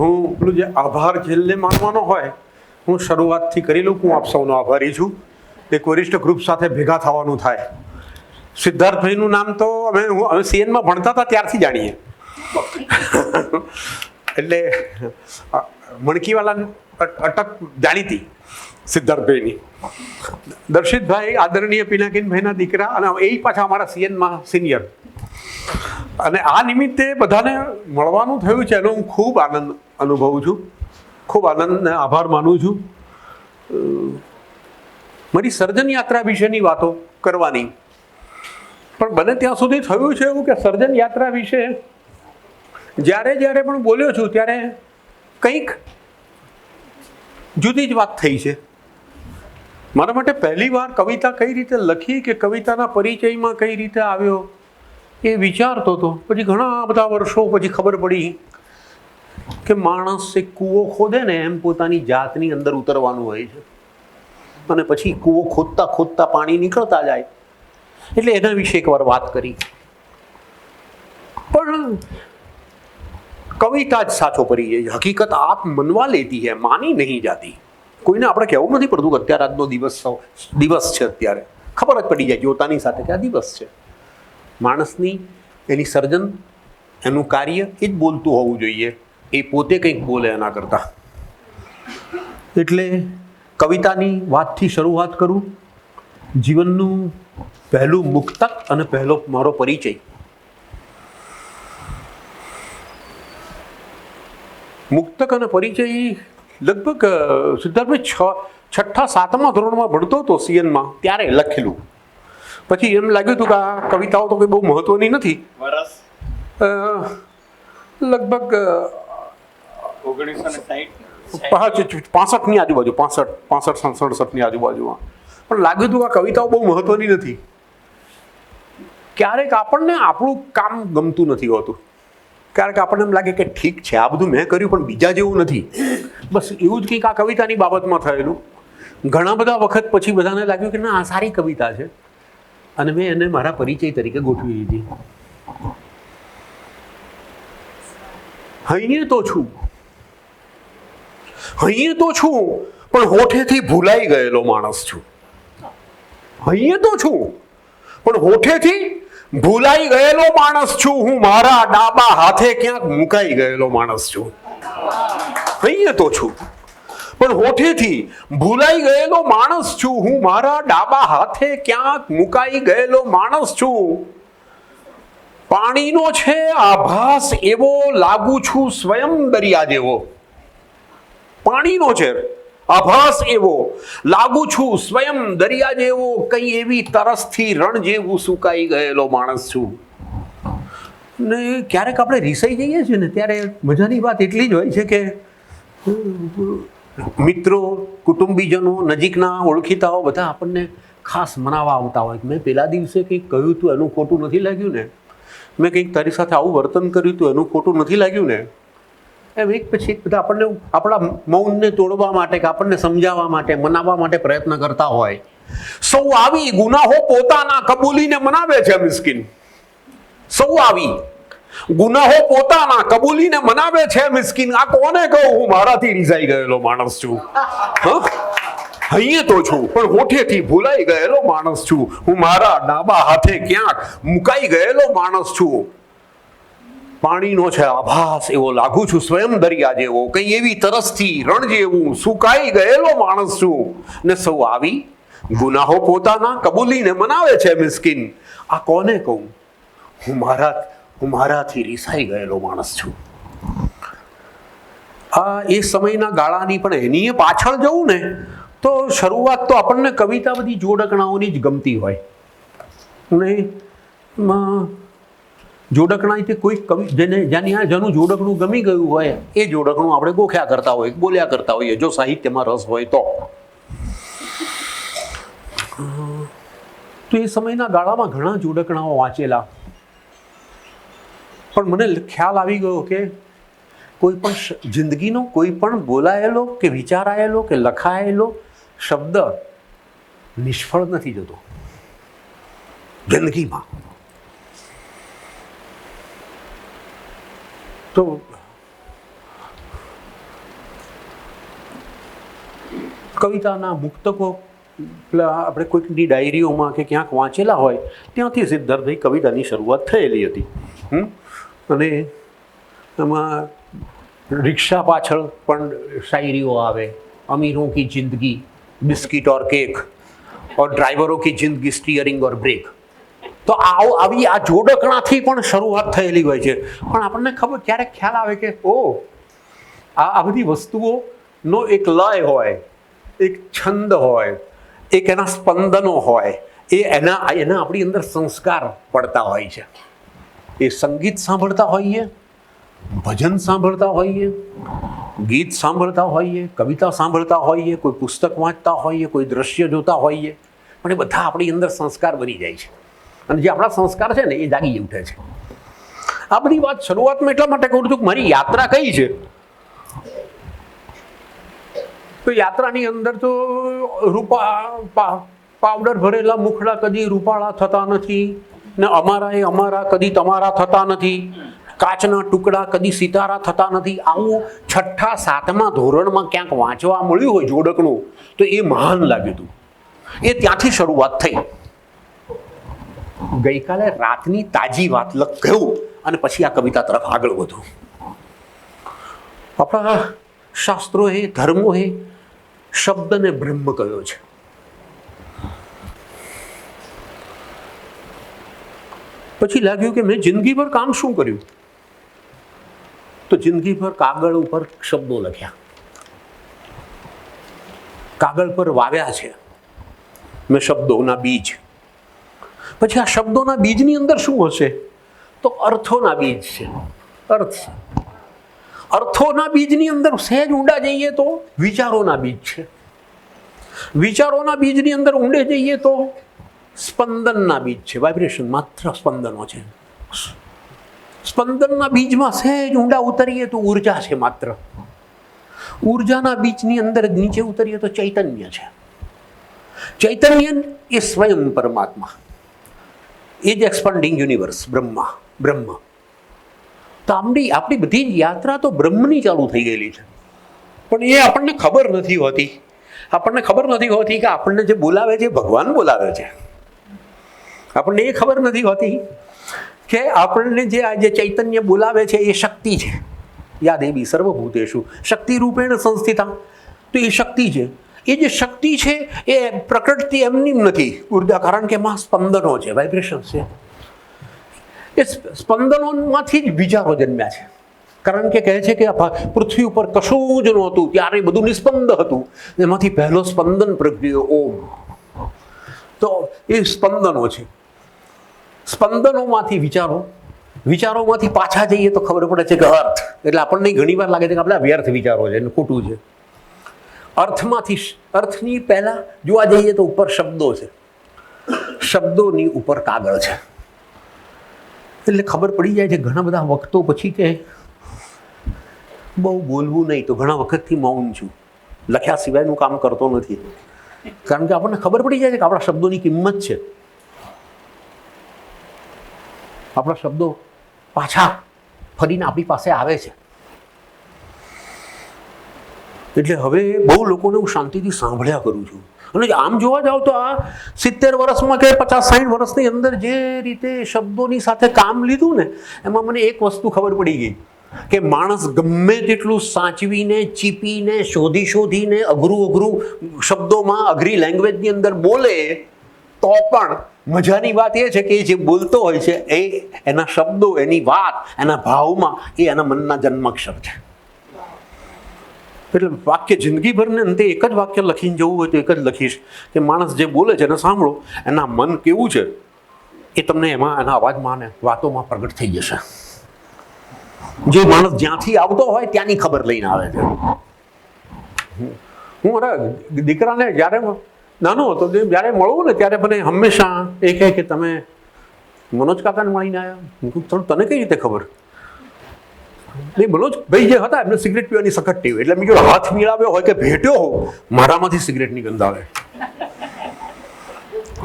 હું પેલું જે આભાર છેલ્લે માનવાનો હોય, હું શરૂઆતથી કરી લઉં. હું આપ સૌનો આભારી છું. એક વરિષ્ઠ ગ્રુપ સાથે ભેગા થવાનું થાય. સિદ્ધાર્થભાઈનું નામ તો અમે સીએનમાં ભણતા હતા ત્યારથી જાણીએ. એટલે મણકીવાલા અટક જાણીતી સિદ્ધાર્થભાઈની. દર્શિતભાઈ આદરણીય પિનાકીનભાઈના દીકરા, અને એ પાછા અમારા સીએનમાં સિનિયર. અને આ નિમિત્તે બધાને મળવાનું થયું છે એનો હું ખૂબ આનંદ અનુભવું છું, ખૂબ આનંદ અને આભાર માનું છું. મારી સર્જન યાત્રા વિશેની વાતો કરવાની, પણ બને ત્યાં સુધી થયું છે એવું કે સર્જન યાત્રા વિશે જ્યારે જ્યારે પણ બોલ્યો છું ત્યારે કંઈક જુદી જ વાત થઈ છે. મારા માટે પહેલી વાર કવિતા કઈ રીતે લખી કે કવિતાના પરિચયમાં કઈ રીતે આવ્યો એ વિચારતો હતો. પછી ઘણા બધા વર્ષો પછી ખબર પડી કે માણસ એક કૂવો ખોદે ને એમ પોતાની જાતની અંદર ઉતરવાનું હોય છે, અને પછી કૂવો ખોદતા ખોદતા પાણી નીકળતા જાય. એટલે એના વિશે એકવાર વાત કરી. પણ કવિતા જ સાચો પરિચય છે. હકીકત આપ મનવા લેતી હે, માની નહીં જાતી. કોઈને આપણે કહેવું નથી પડતું કે અત્યારે આજનો દિવસ છે. અત્યારે ખબર જ પડી જાય જોતાની સાથે કે આ દિવસ છે. માણસની એની સર્જન, એનું કાર્ય એ જ બોલતું હોવું જોઈએ, એ પોતે કંઈક બોલે એના કરતાં. એટલે કવિતાની વાતથી શરૂઆત કરું. જીવનનું પહેલું મુક્તક અને પહેલો મારો પરિચય. મુક્તક અને પરિચય લગભગ સિદ્ધાર્થભાઈ છઠ્ઠા સાતમા ધોરણમાં ભણતો હતો સીએનમાં, ત્યારે લખેલું. પછી એમ લાગ્યું હતું કે આ કવિતાઓ તો કંઈ બહુ મહત્વની નથી. લગભગ 1965ની આજુબાજુ, 65-67ની આજુબાજુમાં. પણ લાગ્યું હતું કે આ કવિતાઓ બહુ મહત્વની નથી. ક્યારેક આપણને આપણું કામ ગમતું નથી હોતું. ક્યારેક આપણને એમ લાગે કે ઠીક છે, આ બધું મેં કર્યું પણ બીજા જેવું નથી. બસ એવું જ કંઈક આ કવિતાની બાબતમાં થયેલું. ઘણા બધા વખત પછી બધાને લાગ્યું કે ના, આ સારી કવિતા છે, અને મેં એને મારા પરિચય તરીકે ગોઠવી દીધી. અહીંયા તો છું, પણ હોઠેથી ભૂલાઈ ગયેલો માણસ છું. અહીંયા તો છું, પણ હોઠેથી ભૂલાઈ ગયેલો માણસ છું. હું મારા ડાબા હાથે ક્યાંક મુકાઈ ગયેલો માણસ છું. અહીંયા તો છું, પણ હોઠેથી ભૂલાઈ ગયેલો માણસ છું. હું મારા ડાબા હાથે ક્યાંક મુકાઈ ગયેલો માણસ છું. પાણીનો છે આભાસ એવો, લાગુ છું સ્વયં દરિયા જેવો. પાણીનો છે આભાસ એવો, લાગુ છું સ્વયં દરિયા જેવો. કઈ એવી તરસથી રણ જેવું સુકાઈ ગયેલો માણસ છું. ને ક્યારેક આપણે રીસાઈ જઈએ છીએ ને ત્યારે મજાની વાત એટલી જ હોય છે કે મિત્રો, કુટુંબીજનો, નજીકના ઓળખીતાઓ બધા આપણને ખાસ મનાવવા આવતા હોય. મેં પેલા દિવસે કંઈક કહ્યું હતું એનું ખોટું નથી લાગ્યું ને, મેં કંઈક તારી સાથે આવું વર્તન કર્યું હતું એનું ખોટું નથી લાગ્યું ને. એમ એક પછી એક બધા આપણને આપણા મૌનને તોડવા માટે કે આપણને સમજાવવા માટે, મનાવવા માટે પ્રયત્ન કરતા હોય. સૌ આવી ગુનાહો પોતાના કબૂલીને મનાવે છે મિસ્કીન. સૌ આવી ગુનાહો પોતાના કબૂલીને મનાવે છે મિસ્કીન. આ કોને કહું, હું મારાથી રીસાઈ ગયેલો માણસ છું. અહીંયા તો છું, પણ હોઠેથી ભૂલાઈ ગયેલો માણસ છું. હું મારા ડાબા હાથે ક્યાંક મુકાઈ ગયેલો માણસ છું. પાણીનો છે આભાસ એવો, લાગુ છું સ્વયં દરિયા જેવો. કઈ એવી તરસથી રણ જેવું સુકાઈ ગયેલો માણસ છું. ને સૌ આવી ગુનાહો પોતાના કબૂલીને મનાવે છે મિસ્કીન. આ કોને કહું, હું મારાથી રીસાઈ ગયેલો માણસ છું. આ એ સમયના ગાળાની, પણ એની પાછળ જવું ને તો શરૂઆત તો આપણને કવિતા બધી જોડકણાઓની જ ગમતી હોય. અને જોડકણાથી કોઈ કવિ જેનું જોડકણું ગમી ગયું હોય એ જોડકણું આપણે ગોખ્યા કરતા હોય, બોલ્યા કરતા હોઈએ, જો સાહિત્યમાં રસ હોય તો. એ સમયના ગાળામાં ઘણા જોડકણાઓ વાંચેલા. પણ મને ખ્યાલ આવી ગયો કે કોઈ પણ જિંદગીનો કોઈ પણ બોલાયેલો કે વિચારાયેલો કે લખાયેલો શબ્દ નિષ્ફળ નથી જતો જિંદગીમાં. તો કવિતાના મુક્તકો પેલા આપણે કોઈકની ડાયરીઓમાં કે ક્યાંક વાંચેલા હોય ત્યાંથી સિદ્ધાર્થભાઈ કવિતાની શરૂઆત થયેલી હતી. અને એમાં રિક્ષા પાછળ પણ શાયરીઓ આવે, અમીરોं की जिंदगी बिस्किट और केक और ड्राइवरों की जिंदगी स्टीयरिंग और બ્રેક. તો આવી આ જોડકણાથી પણ શરૂઆત થયેલી હોય છે. પણ આપણને ખબર ક્યારેક ખ્યાલ આવે કે આ બધી વસ્તુઓનો એક લય હોય, એક છંદ હોય, એક એના સ્પંદનો હોય, એના આપણી અંદર સંસ્કાર પડતા હોય છે. એ સંગીત સાંભળતા હોઈએ, ભજન સાંભળતા હોઈએ, ગીત સાંભળતા હોઈએ, કવિતા સાંભળતા હોઈએ, કોઈ પુસ્તક વાંચતા હોઈએ, કોઈ દ્રશ્ય જોતા હોઈએ, પણ એ બધા આપણી અંદર સંસ્કાર બની જાય છે. અને જે આપણા સંસ્કાર છે ને એ જાગી ઉઠે છે. આ બધી વાત શરૂઆતમાં એટલા માટે કહું છું કે મારી યાત્રા કઈ છે. તો યાત્રાની અંદર તો પાવડર ભરેલા મુખડા કદી રૂપાળા થતા નથી ને અમારા કદી તમારા થતા નથી, કાચના ટુકડા કદી સિતારા થતા નથી. આવું 6ઠા 7મા ધોરણમાં ક્યાંક વાંચવા મળ્યું હોય જોડકણું તો એ મહાન લાગ્યું હતું. એ ત્યાંથી શરૂઆત થઈ. ગઈકાલે રાતની તાજી વાત લખ્યું અને પછી આ કવિતા તરફ આગળ વધું. આપણા શાસ્ત્રોએ, ધર્મોએ શબ્દને બ્રહ્મ કહ્યો છે. પછી લાગ્યું કે મેં જિંદગીભર કામ શું કર્યું? તો જિંદગીભર કાગળ ઉપર શબ્દો લખ્યા, કાગળ પર વાવ્યા છે મેં શબ્દોના બીજ. પછી આ શબ્દોના બીજની અંદર શું હશે? તો અર્થોના બીજ છે. અર્થોના બીજની અંદર સહેજ ઊંડા જઈએ તો વિચારોના બીજ છે. વિચારોના બીજની અંદર ઊંડે જઈએ તો સ્પંદનના બીજ છે. વાઇબ્રેશન, માત્ર સ્પંદનો છે. સ્પંદનના બીજમાં સહેજ ઊંડા ઉતરીએ તો ઉર્જા છે. માત્ર ઉર્જાના બીજની અંદર નીચે ઉતરીએ તો ચૈતન્ય છે. ચૈતન્ય એ સ્વયં પરમાત્મા, એ જ એક્સપાન્ડિંગ યુનિવર્સ, બ્રહ્મ. તો આપણી બધી જ યાત્રા તો બ્રહ્મની ચાલુ થઈ ગયેલી છે. પણ એ આપણને ખબર નથી હોતી. આપણને ખબર નથી હોતી કે આપણને જે બોલાવે છે ભગવાન બોલાવે છે. આપણને એ ખબર નથી હોતી કે આપણને જે ચૈતન્ય બોલાવે છે એ શક્તિ છે. યા દેવી સર્વભૂતેષુ શક્તિ રૂપેણ સંસ્થિતા. તો એ શક્તિ છે. એ જે શક્તિ છે એ પ્રકૃતિ એમની નથી ઉર્જા, કારણ કે એમાં સ્પંદનો છે, વાઇબ્રેશન છે. એ સ્પંદનોમાંથી જ વિચારો જન્મ્યા છે. કારણ કે કહે છે કે પૃથ્વી ઉપર કશું જ નહોતું, ત્યારે બધું નિસ્પંદ હતું. એમાંથી પહેલો સ્પંદન પ્રગટ્યો ઓમ. તો એ સ્પંદનો છે. સ્પંદનોમાંથી વિચારોમાંથી પાછા જઈએ તો ખબર પડે છે કે અર્થ. એટલે આપણને ઘણી વાર લાગે છે કે આપણે વ્યર્થ વિચારો છે, ખોટું છે. અર્થની પહેલા જોવા જઈએ તો ઉપર શબ્દો છે, શબ્દોની ઉપર કાગળ છે. એટલે ખબર પડી જાય છે ઘણા બધા વખતો પછી કે બહુ બોલવું નહીં, તો ઘણા વખતથી મૌન છું, લખ્યા સિવાયનું કામ કરતો નથી. કારણ કે આપણને ખબર પડી જાય છે કે આપણા શબ્દોની કિંમત છે. આપણા શબ્દો પાછા ફરીને આપણી પાસે આવે છે. એટલે હવે બહુ લોકોને હું શાંતિથી સાંભળ્યા કરું છું. અને આમ જોવા જાવ તો આ 70 વર્ષમાં કે 50-60 વર્ષની અંદર જે રીતે શબ્દોની સાથે કામ લીધું ને, એમાં મને એક વસ્તુ ખબર પડી ગઈ કે માણસ ગમે તેટલું સાચવીને, ચીપીને, શોધીને અઘરું શબ્દોમાં, અઘરી લેંગ્વેજની અંદર બોલે તો પણ મજાની વાત એ છે કે એ જે બોલતો હોય છે એ એના શબ્દો, એની વાત, એના ભાવમાં એ એના મનના જન્માક્ષર છે. એટલે વાક્ય જિંદગીભરને અંતે એક જ વાક્ય લખીને જવું હોય તો એક જ લખીશ કે માણસ જે બોલે છે એને સાંભળો, એના મન કેવું છે એ તમને એમાં, એના અવાજમાં ને વાતોમાં પ્રગટ થઈ જશે. જે માણસ જ્યાંથી આવતો હોય ત્યાંની ખબર લઈને આવે છે. હું મારા દીકરાને જ્યારે નાનો હતો જ્યારે મળવું ને ત્યારે મને હંમેશા એ કહે કે તમે મનોજ કાકાને મળીને આવ્યા. તને કઈ રીતે ખબર? નહીં, મનોજ ભાઈ જે હતા એમને સિગરેટ પીવાની સખત ટેવ. એટલે મેં કીધું હાથ મિલાવ્યો હોય કે ભેટ્યો હો, મારામાંથી સિગરેટની ગંધ આવે.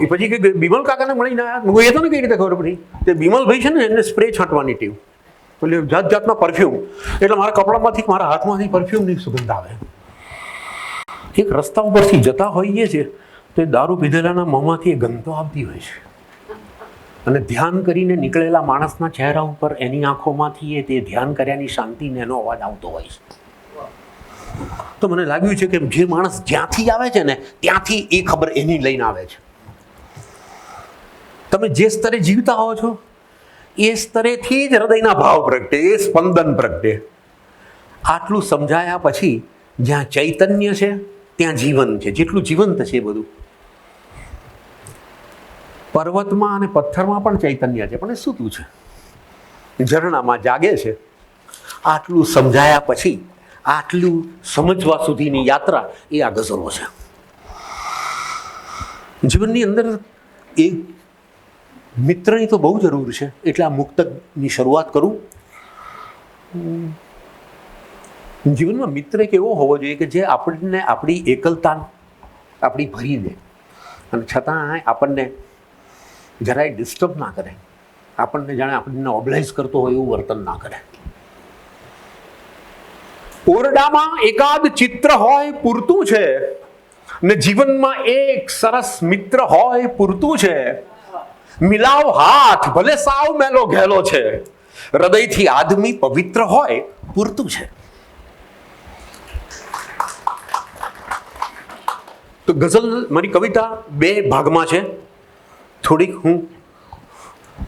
એ પછી કે બિમલ કાકાને મળીને આવ્યા. એ તો ને કઈ રીતે ખબર પડી? તે બિમલભાઈ છે ને એમને સ્પ્રે છાંટવાની ટેવ, એટલે જાતના પરફ્યુમ. એટલે મારા કપડામાંથી, મારા હાથમાંથી પરફ્યુમની સુગંધ આવે. એક રસ્તા ઉપરથી જતા હોઈએ છીએ તો એ દારૂ પીધેલાના મોંમાંથી એ ગંધ આવતી હોય છે, અને ધ્યાન કરીને નીકળેલા માણસના ચહેરા ઉપર એની આંખોમાંથી એ તે ધ્યાન કર્યાની શાંતિને એનો અવાજ આવતો હોય છે. તો મને લાગ્યું છે કે જે માણસ જ્યાંથી આવે છે ને ત્યાંથી એ ખબર એની લઈને આવે છે. તમે જે સ્તરે જીવતા હો છો એ સ્તરેથી જ હૃદયના ભાવ પ્રગટે, એ સ્પંદન પ્રગટે. આટલું સમજાયા પછી જ્યાં ચૈતન્ય છે ત્યાં જીવન છે. જેટલું જીવંત છે એ બધું. પર્વતમાં અને પથ્થરમાં પણ ચૈતન્ય છે, પણ એ સૂતું છે, ઝરણામાં જાગે છે. આટલું સમજાયા પછી આટલું સમજવા સુધીની યાત્રા એ આ ગઝલો છે. જીવનની અંદર એ મિત્રની તો બહુ જરૂર છે, એટલે આ મુક્તકની શરૂઆત કરું. જીવનમાં મિત્ર એક એવો હોવો જોઈએ કે જે આપણને આપણી એકલતા આપણી ભરી દે, અને છતાં આપણને જરાય ડિસ્ટર્બ ના કરે, આપણને જાણે આપણને ઓબ્લાઇઝ કરતો હોય એવું વર્તન ના કરે. ઓરડામાં એકાદ ચિત્ર હોય પૂરતું છે, ને જીવનમાં એક સરસ મિત્ર હોય પૂરતું છે. મિલાવ હાથ ભલે સાવ મેલો ઘેલો છે, હૃદયથી આદમી પવિત્ર હોય પૂરતું છે. તો ગઝલ મારી કવિતા બે ભાગમાં છે. થોડીક હું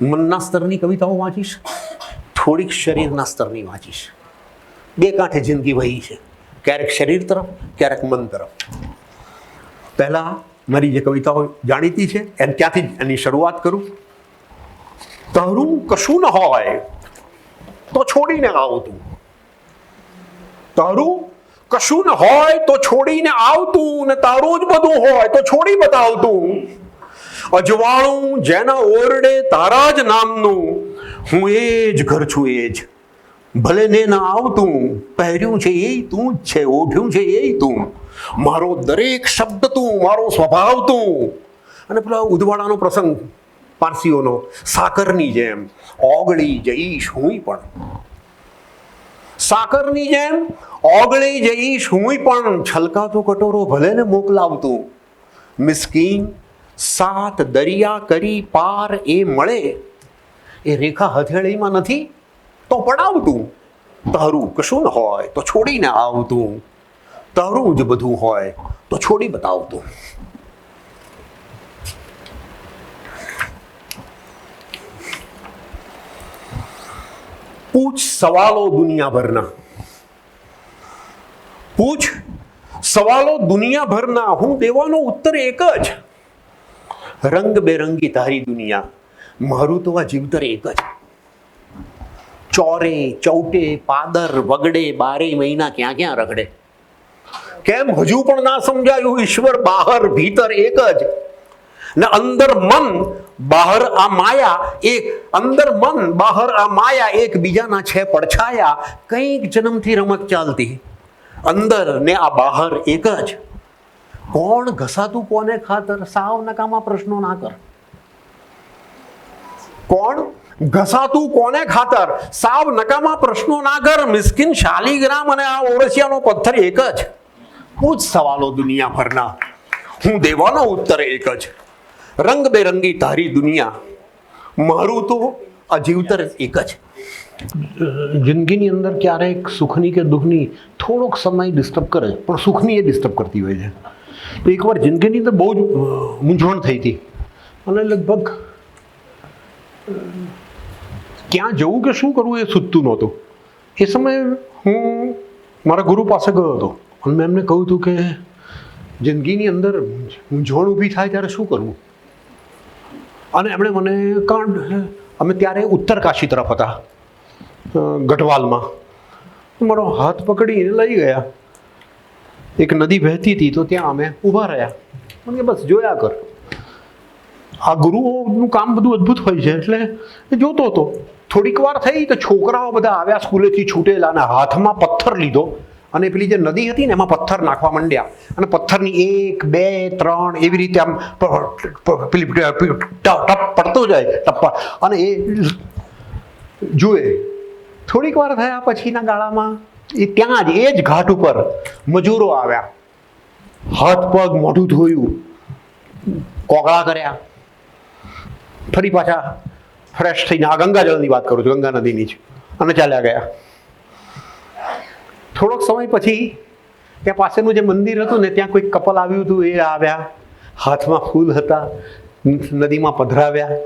મનના સ્તરની કવિતાઓ વાંચીશ, થોડીક શરીરના સ્તરની વાંચીશ. બે કાંઠે જિંદગી વહી છે, ક્યારેક શરીર તરફ, ક્યારેક મન તરફ. પહેલા મારી જે કવિતાઓ જાણીતી છે ત્યાંથી જ એની શરૂઆત કરું. તારું કશું ન હોય તો છોડીને આવતું, તારું કશું ન હોય તો છોડીને આવતું, ને તારું જ બધું હોય તો છોડી બતાવતું. અજવાળું જેના ઓરડે તારા જ નામનું, હું એ જ ઘર છું એ જ, ભલે ને ના આવતું. પહેર્યું છે એ તું જ છે, ઓઢ્યું છે એ તું, મારો દરેક શબ્દ તું, મારો સ્વભાવ તું. અને પેલા ઉદવાડાનો પ્રસંગ પારસીઓનો, સાકરની જેમ ઓગળી જઈશ હું પણ, સાકરની જેમ ઓગળી જઈશ હું પણ, છલકાતો કટોરો ભલે ને મોકલાવતું. મિસ્કીન સાત દરિયા કરી પાર એ મળે, એ રેખા હથેળીમાં નથી તો પડાવતું. તારું કશું ન હોય તો છોડીને આવતું, તારું જ બધું હોય તો છોડી બતાવતું. પૂછ સવાલો દુનિયાભરના, પૂછ સવાલો દુનિયાભરના, હું દેવાનો ઉત્તર એક જ. રંગ બેરંગી તારી દુનિયા, મારું તો આ જીવતર એક જ. ચોરે ચૌટે પાદર વગડે, બારે મહિના ક્યાં ક્યાં રગડે. કેમ હજુ પણ ના સમજાયું? ઈશ્વર બહાર ભીતર એક જ, ને અંદર મન બહાર આ માયા એક, અંદર મન બહાર આ માયા એક બીજાના છે પડછાયા. કંઈક જન્મથી રમત ચાલતી, અંદર ને આ બહાર એક જ. કોણ ઘસાતું કોને ખાતર, સાવ નકામા પ્રશ્નો ના કર. કોણ ઘસાતું કોને ખાતર, સાવ નકામા પ્રશ્નો ના કર. મિસ્કિન શાલીગ્રામ અને આ ઓરસિયાનો પથ્થર એક જ. પૂછ સવાલો દુનિયાભરના, હું દેવાનો ઉત્તર એક જ. રંગ બેરંગી તારી દુનિયા, મારું તો આ જીવતર એક જ. જિંદગીની અંદર ક્યારેક સુખની કે દુઃખની થોડોક સમય ડિસ્ટર્બ કરે, પણ સુખની એ ડિસ્ટર્બ કરતી હોય છે. તો એકવાર જિંદગીની અંદર બહુ જ મૂંઝવણ થઈ હતી, અને લગભગ ક્યાં જવું કે શું કરવું એ સૂચતું નહોતું. એ સમયે હું મારા ગુરુ પાસે ગયો હતો, અને મેં એમને કહ્યું હતું કે જિંદગીની અંદર મૂંઝવણ ઊભી થાય ત્યારે શું કરવું. અને એમણે મને અમે ત્યારે ઉત્તર કાશી તરફ હતા, ગઢવાલમાં. મારો હાથ પકડીને લઈ ગયા. એક નદી વહેતી હતી તો ત્યાં અમે ઊભા રહ્યા, અને બસ જોયા કર. આ ગુરુઓનું કામ બધું અદ્ભુત હોય છે, એટલે એ જોતો હતો. થોડીક વાર થઈ તો છોકરાઓ બધા આવ્યા સ્કૂલેથી છૂટેલા, અને હાથમાં પથ્થર લીધો, અને પેલી જે નદી હતી ને એમાં પથ્થર નાખવા માંડ્યા. અને પથ્થરની 1 2 3 એવી રીતે આમ પેલી ટપ પડતો જાય ટપ્પા, અને એ જુએ. થોડીક વાર થયા પછીના ગાળામાં એ ત્યાં જ એ જ ઘાટ ઉપર મજૂરો આવ્યા. હાથ પગ મોઢું ધોયું, કોગળા કર્યા, ફરી પાછા ફ્રેશ થઈને, આ ગંગાજળની વાત કરું છું, ગંગા નદીની જ, અને ચાલ્યા ગયા. થોડોક સમય પછી ત્યાં પાસેનું જે મંદિર હતું ને ત્યાં કોઈ કપલ આવ્યું હતું. એ આવ્યા, હાથમાં ફૂલ હતા, નદીમાં પધરાવ્યા,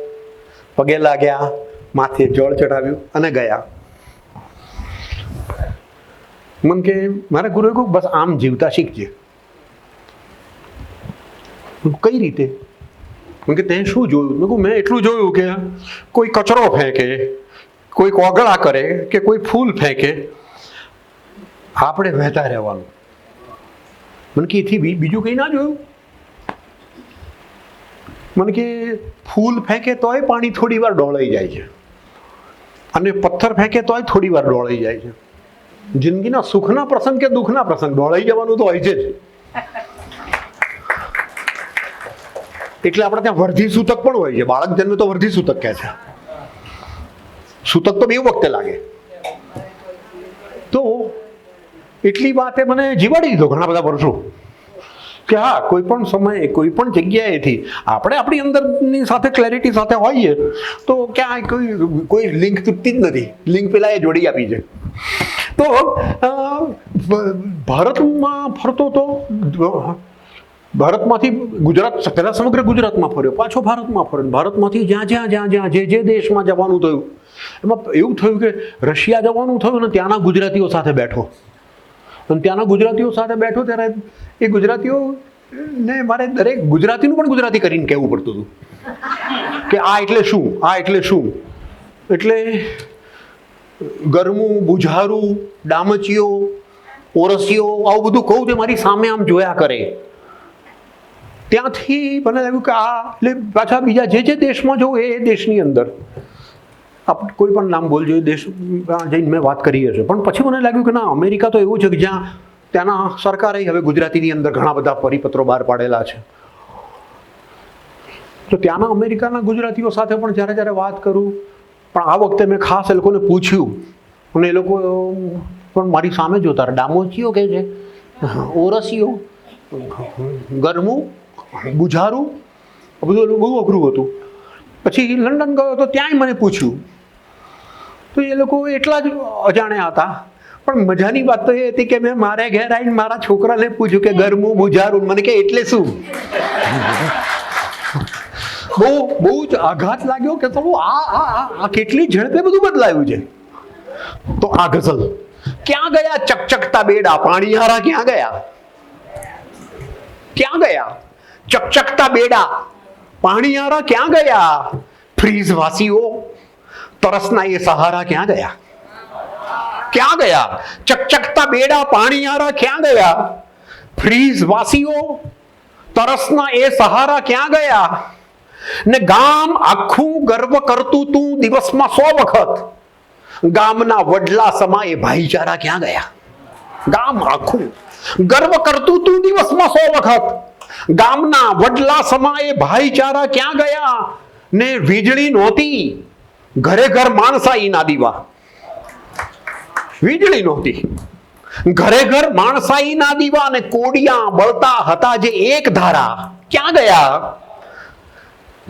પગે લાગ્યા, માથે જળ ચઢાવ્યું અને ગયા. મને કે મારા ગુરુએ કહ્યું બસ આમ જીવતા શીખજે. કઈ રીતે? કે તે શું જોયું? મેં કહું મેં એટલું જોયું કે કોઈ કચરો ફેંકે, કોઈ કોગળા કરે કે કોઈ ફૂલ ફેંકે, આપણે વહેતા રહેવાનું. મને કે એથી બીજું કંઈ ના જોયું? મને કે ફૂલ ફેંકે તોય પાણી થોડી વાર ડોળાઈ જાય છે, અને પથ્થર ફેંકે તોય થોડી વાર ડોળાઈ જાય છે. જિંદગીના સુખના પ્રસંગ કે દુઃખના પ્રસંગ ડોળાઈ જવાનું તો હોય છે જ. એટલે આપણે ત્યાં વર્ધી સૂતક પણ હોય છે. બાળક જન્મે તો વર્ધી સૂતક કહે છે. સૂતક તો બે વખતે લાગે. તો એટલી વાતે મને જીવાડી દીધો ઘણા બધા વર્ષો કે હા, કોઈ પણ સમયે કોઈ પણ જગ્યાએથી આપણે આપણી અંદરની સાથે ક્લેરિટી સાથે હોઈએ તો ક્યાંય કોઈ લિંક તૂટતી જ નથી. લિંક પેલા એ જોડી આપી છે. તો ભારતમાં ફરતો તો ભારતમાંથી ગુજરાત, પહેલા સમગ્ર ગુજરાતમાં ફર્યો, પાછો ભારતમાં ફર્યો, ભારતમાંથી જ્યાં જે દેશમાં જવાનું થયું એમાં એવું થયું કે રશિયા જવાનું થયું ને ત્યાંના ગુજરાતીઓ સાથે બેઠો. અને ત્યાંના ગુજરાતીઓ સાથે બેઠો ત્યારે એ ગુજરાતીઓને મારે દરેક ગુજરાતીનું પણ ગુજરાતી કરીને કહેવું પડતું હતું કે આ એટલે શું, આ એટલે શું. એટલે ગરમું, બુઝારું, ડામચીઓ, ઓરસીઓ, આવું બધું કહું તે મારી સામે આમ જોયા કરે. ત્યાંથી મને લાગ્યું કે આ એટલે પાછા બીજા જે દેશમાં જવું એ દેશની અંદર આપણે કોઈ પણ નામ બોલજો, એ દેશ જઈને મેં વાત કરી હશે. પણ પછી મને લાગ્યું કે ના, અમેરિકા તો એવું છે કે જ્યાં ત્યાંના સરકારે હવે ગુજરાતીની અંદર ઘણા બધા પરિપત્રો બહાર પાડેલા છે. તો ત્યાંના અમેરિકાના ગુજરાતીઓ સાથે પણ જ્યારે વાત કરું, પણ આ વખતે મેં ખાસ એ લોકોને પૂછ્યું અને એ લોકો પણ મારી સામે જોતા રહ્યા. ડામોચીઓ કહે છે, ઓરસીઓ, ગરમું, બુઝારું, બધું બહુ અઘરું હતું. પછી લંડન ગયો તો ત્યાંય મને પૂછ્યું તો એ લોકો એટલા જ અજાણ્યા હતા. પણ મજાની વાત તો એ હતી કે મેં મારે ઘેર આવીને મારા છોકરાને પૂછ્યું કે ગરમું, બુઝારું, મને કે એટલે શું? બહુ જ આઘાત લાગ્યો કે તો આ કેટલી ઝડપે બધું બદલાયું છે. તો આ ગઝલ ક્યાં ગયા? ચકચકતા બેડા પાણીયારા ક્યાં ગયા? ક્યાં ગયા? ચકચકતા બેડા પાણીયારા ક્યાં ગયા? ફ્રીઝ વાસીઓ, તરસના એ સહારા ક્યાં ગયા? ક્યાં ગયા? ચકચકતા બેડા પાણીયારા ક્યાં ગયા? ફ્રીઝ વાસીઓ, તરસના એ સહારા ક્યાં ગયા? ને ગામ આખું ગર્વ કરતું તું દિવસમાં 100 વખત, ગામના વડલા સમાએ ભાઈચારા ક્યાં ગયા? ગામ આખું ગર્વ કરતું તું દિવસમાં 100 વખત, ગામના વડલા સમાએ ભાઈચારા ક્યાં ગયા? ને વીજળી નહોતી, ઘરે ઘર માણસાઈ ના દીવા. વીજળી નહોતી, ઘરે ઘર માણસાઈ ના દીવા, ને કોડિયા બળતા હતા જે એક ધારા ક્યાં ગયા?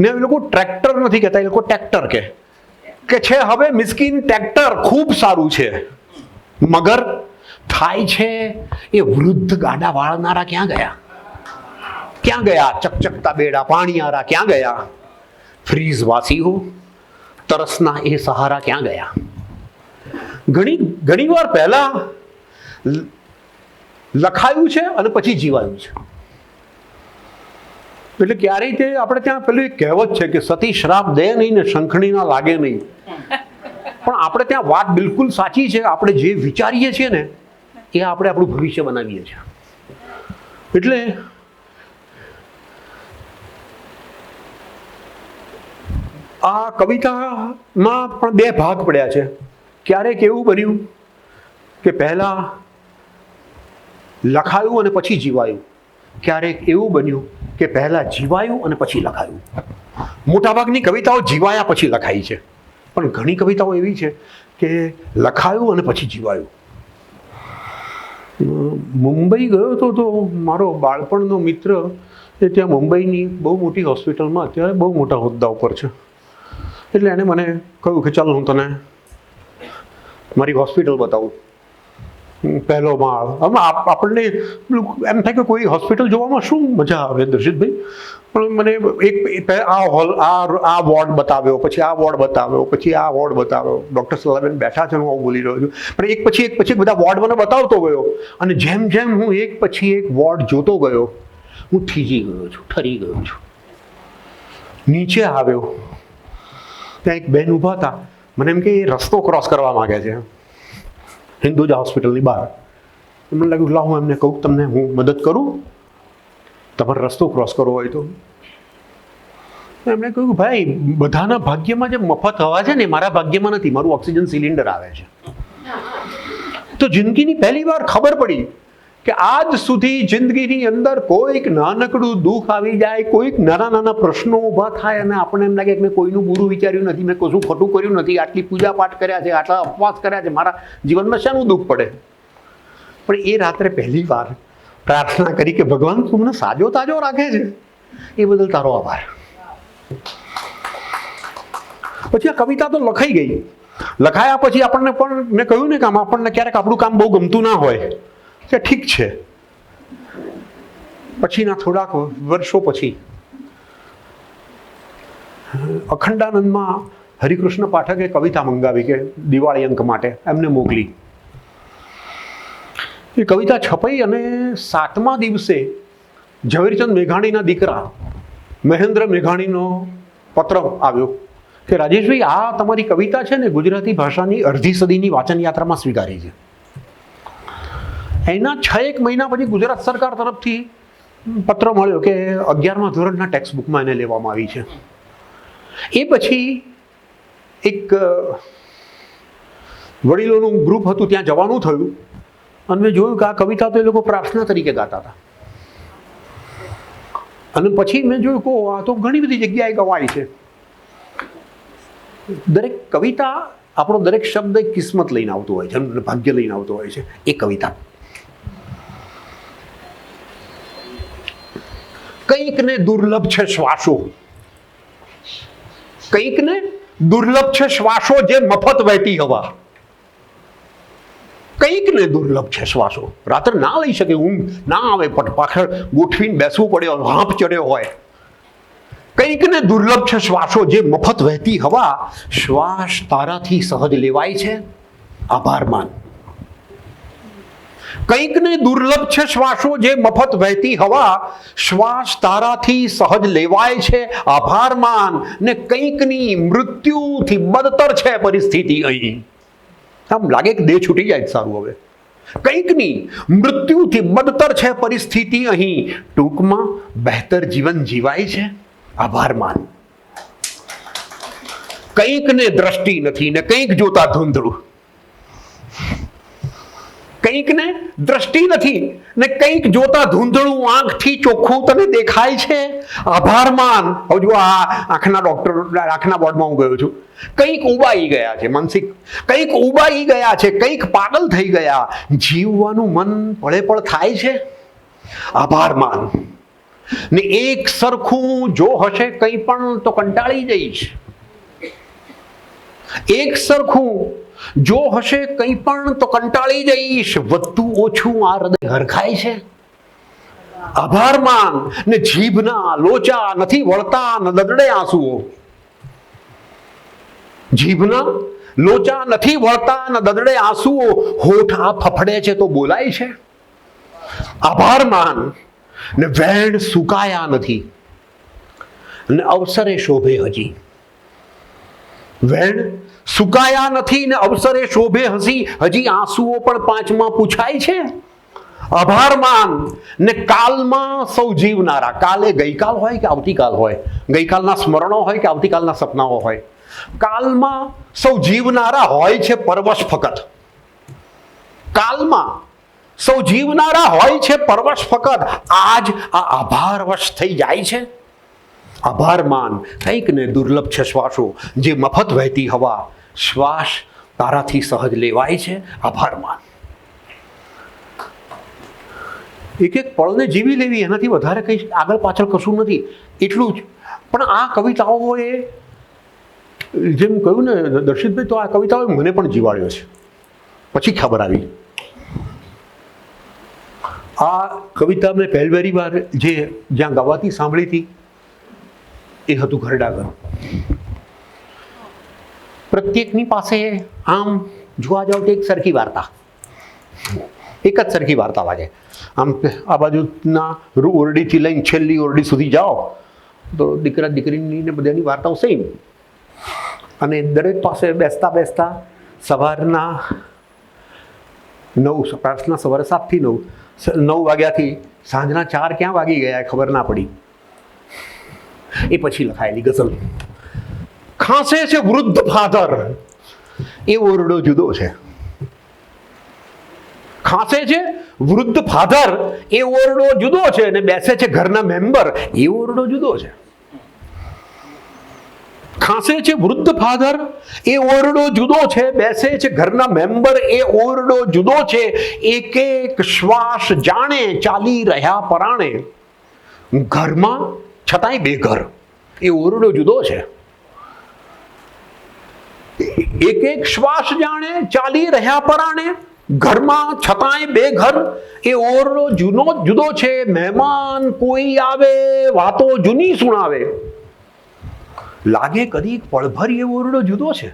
ને એ લોકો ટ્રેક્ટર નથી કહેતા, એ લોકો ટ્રેક્ટર કે છે હવે મિસ્કીન ટ્રેક્ટર ખૂબ સારું છે, મગર થાય છે એ વૃદ્ધ ગાડા વાળનારા ક્યાં ગયા? ક્યાં ગયા? ચકચકતા બેડા પાણીયારા ક્યાં ગયા? ફ્રીઝ વાસીઓ, તરસના એ સહારા ક્યાં ગયા? ઘણી વાર પહેલા લખાયું છે અને પછી જીવાયું છે. એટલે ક્યારેય તે આપણે ત્યાં પેલું એક કહેવત છે કે સતી શ્રાપ દે નહીં ને શંખણી ના લાગે નહીં. પણ આપણે ત્યાં વાત બિલકુલ સાચી છે. આપણે જે વિચારીએ છીએ ને એ આપણે આપણું ભવિષ્ય બનાવીએ છીએ. એટલે આ કવિતામાં પણ 2 ભાગ પડ્યા છે. ક્યારેક એવું બન્યું કે પહેલા લખાયું અને પછી જીવાયું, ક્યારેક એવું બન્યું કે પહેલા જીવાયું અને પછી લખાયું. મોટાભાગની કવિતાઓ જીવાયા પછી લખાઈ છે, પણ ઘણી કવિતાઓ એવી છે કે લખાયું અને પછી જીવાયું. મુંબઈ ગયો હતો તો મારો બાળપણનો મિત્ર એ ત્યાં મુંબઈની બહુ મોટી હોસ્પિટલમાં અત્યારે બહુ મોટા હોદ્દા ઉપર છે. એટલે એણે મને કહ્યું કે ચાલ હું તને મારી હોસ્પિટલ બતાવું. પહેલો માળ. આમ આપણને એમ થાય કે કોઈ હોસ્પિટલ જોવામાં શું મજા આવે દર્શિતભાઈ, પણ મને એક આ હોલ આ વોર્ડ બતાવ્યો, પછી આ વોર્ડ બતાવ્યો, પછી આ વોર્ડ બતાવ્યો. ડૉક્ટર સલાબેન બેઠા છે, હું આવું બોલી રહ્યો છું, પણ એક પછી બધા વોર્ડ મને બતાવતો ગયો. અને જેમ જેમ હું એક પછી એક વોર્ડ જોતો ગયો, હું થીજી ગયો છું, ઠરી ગયો છું. નીચે આવ્યો, ત્યાં એક બેન ઊભા હતા. મને એમ કે એ રસ્તો ક્રોસ કરવા માગે છે હિન્દુજા હોસ્પિટલની બહાર. મને લાગ્યું લાવ હું એમને કહું તમને હું મદદ કરું, તમારે રસ્તો ક્રોસ કરવો હોય તો. એમણે કહ્યું ભાઈ બધાના ભાગ્યમાં જે મફત હવા છે ને મારા ભાગ્યમાં નથી, મારું ઓક્સિજન સિલિન્ડર આવે છે. તો જિંદગીની પહેલી વાર ખબર પડી કે આજ સુધી જિંદગીની અંદર કોઈક નાનકડું દુઃખ આવી જાય, કોઈક નાના નાના પ્રશ્નો ઊભા થાય અને આપણને એમ લાગે કે મેં કોઈનું બુરું વિચાર્યું નથી, મેં કશું ખોટું કર્યું નથી, આટલી પૂજા પાઠ કર્યા છે, આટલા ઉપવાસ કર્યા છે, મારા જીવનમાં શાનું દુઃખ પડે. પણ એ રાત્રે પહેલી વાર પ્રાર્થના કરી કે ભગવાન તું મને સાજો તાજો રાખે છે, એ બદલ તારો આભાર. પછી આ કવિતા તો લખાઈ ગઈ. લખાયા પછી આપણને પણ મેં કહ્યું ને કે આપણને ક્યારેક આપણું કામ બહુ ગમતું ના હોય કે ઠીક છે. પછીના થોડાક વર્ષો પછી અખંડાનંદમાં હરિકૃષ્ણ પાઠકે કવિતા મંગાવી કે દિવાળી અંક માટે એમને મોકલી. એ કવિતા છપાઈ અને 7મા દિવસે ઝવેરચંદ મેઘાણીના દીકરા મહેન્દ્ર મેઘાણીનો પત્ર આવ્યો કે રાજેશભાઈ આ તમારી કવિતા છે ને ગુજરાતી ભાષાની અડધી સદીની વાચન યાત્રામાં સ્વીકારી છે. એના 6 મહિના પછી ગુજરાત સરકાર તરફથી પત્ર મળ્યો કે 11મા ધોરણના ટેક્સ્ટ બુકમાં એને લેવામાં આવી છે. એ પછી એક વડીલોનું ગ્રુપ હતું, ત્યાં જવાનું થયું અને મેં જોયું કે આ કવિતા તો એ લોકો પ્રાર્થના તરીકે ગાતા હતા. અને પછી મેં જોયું કે આ તો ઘણી બધી જગ્યાએ ગવાય છે. દરેક કવિતા, આપણો દરેક શબ્દ એક કિસ્મત લઈને આવતો હોય છે, ભાગ્ય લઈને આવતો હોય છે. એ કવિતા કંઈકને દુર્લભ છે શ્વાસો, કંઈકને દુર્લભ છે શ્વાસો જે મફત વહેતી હવા. કંઈકને દુર્લભ છે શ્વાસો. રાત્રે ના લઈ શકે, ઊંઘ ના આવે, પાછળ ગોઠવીને બેસવું પડે, હાંફ ચડ્યો હોય. કંઈકને દુર્લભ છે શ્વાસો જે મફત વહેતી હવા. શ્વાસ તારાથી સહજ લેવાય છે, આભાર માન. કંઈકને દુર્લભ છે શ્વાસો જે મફત વહેતી હવા. શ્વાસ તારાથી સહજ લેવાય છે, આભાર માન. ને કંઈકની મૃત્યુથી બદતર છે પરિસ્થિતિ અહીં. આમ લાગે કે દેહ છૂટી જાય સારું. હવે કંઈકની મૃત્યુથી બદતર છે પરિસ્થિતિ અહીં. ટૂંકમાં બહેતર જીવન જીવાય છે, આભાર માન. કંઈકને દ્રષ્ટિ નથી ને કંઈક જોતા ધૂંધળું. કંઈકને દ્રષ્ટિ નથી ને કંઈક જોતા ધૂંધળું, આંખથી ચોખ્ખું તને દેખાય છે, આભાર માન. હવે જો આ આંખના બોર્ડમાં હું ગયો છું. કંઈક ઉબાઈ ગયા છે માનસિક, કંઈક ઉબાઈ ગયા છે, કંઈક પાગલ થઈ ગયા. જીવવાનું મન પળે પળ થાય છે, આભાર માન. ને એક સરખું જો હશે કંઈ પણ તો કંટાળી જઈશ. એક સરખું જો હશે કંઈ પણ તો કંટાળી જઈશ. વધતું ઓછું આ હૃદય હરખાય છે, આભાર માન. ને જીભના લોચા નથી વળતા ન દદડે આંસુઓ. જીભના લોચા નથી વળતા ન દદડે આંસુઓ. હોઠ આ ફફડે છે તો બોલાય છે, આભાર માન. ને વેણ સુકાયા નથી ને અવસરે શોભે હજી. વેણ સુકાયા નથી ને અવસરે શોભે હજી આંસુઓ પણ 5માં પૂછાય છે, આભાર માન. ને કાલમાં સૌ જીવનારા, કાલે ગઈકાલ હોય કે આવતીકાલ હોય, ગઈકાલના સ્મરણો હોય કે આવતીકાલના સપનાઓ હોય, કાલમાં સૌ જીવનારા હોય છે પરવશ ફકત. કાલમાં સૌ જીવનારા હોય છે પરવશ ફકત. આજ આ આભારવશ થઈ જાય છે, આભાર માન. કંઈકને દુર્લભ છે શ્વાસો જે મફત વહેતી હવા. શ્વાસ તારાથી સહજ લેવાય છે, આભાર માન. એક એક પળને જીવી લેવી, એનાથી વધારે કંઈ આગળ પાછળ કશું નથી, એટલું જ. પણ આ કવિતાઓએ, જેમ કહ્યું ને દર્શિતભાઈ, તો આ કવિતાઓએ મને પણ જીવાડ્યો છે. પછી ખબર આવી. આ કવિતા મેં પહેલી વાર જ્યાં ગવાતી સાંભળી હતી એ હતું ઘરડાઘર. પ્રત્યેકની પાસે આમ જોવા જાવ તો એક સરખી વાર્તા, એક જ સરખી વાર્તા વાગે. આમ આ બાજુના ઓરડીથી લઈને છેલ્લી ઓરડી સુધી જાઓ તો દીકરા દીકરીની ને બધાની વાર્તાઓ સેમ. અને દરેક પાસે બેસતા બેસતા સવારના 9, પ્રાર્થના સવારે 7 થી 9 વાગ્યાથી સાંજના 4 ક્યાં વાગી ગયા ખબર ના પડી. એ પછી લખાયેલી ગઝલ. ખાંસે છે વૃદ્ધ ફાધર, એ ઓરડો જુદો છે. ખાંસે છે વૃદ્ધ ફાધર, એ ઓરડો જુદો છે. અને બેસે છે ઘરના મેમ્બર, એ ઓરડો જુદો છે. ખાંસે છે વૃદ્ધ ફાધર, એ ઓરડો જુદો છે. બેસે છે ઘરના મેમ્બર, એ ઓરડો જુદો છે. એક એક શ્વાસ જાણે ચાલી રહ્યા પરાણે, ઘરમાં છતાંય બેઘર, એ ઓરડો જુદો છે. એક એક શ્વાસ જાણે ચાલી રહ્યા પરાણે, ઘરમાં છતાંય બેઘર, એ ઓરડો જુદો છે. મહેમાન કોઈ આવે, વાતો જૂની સુણાવે, લાગે કદીક પળભર, એ ઓરડો જુદો છે.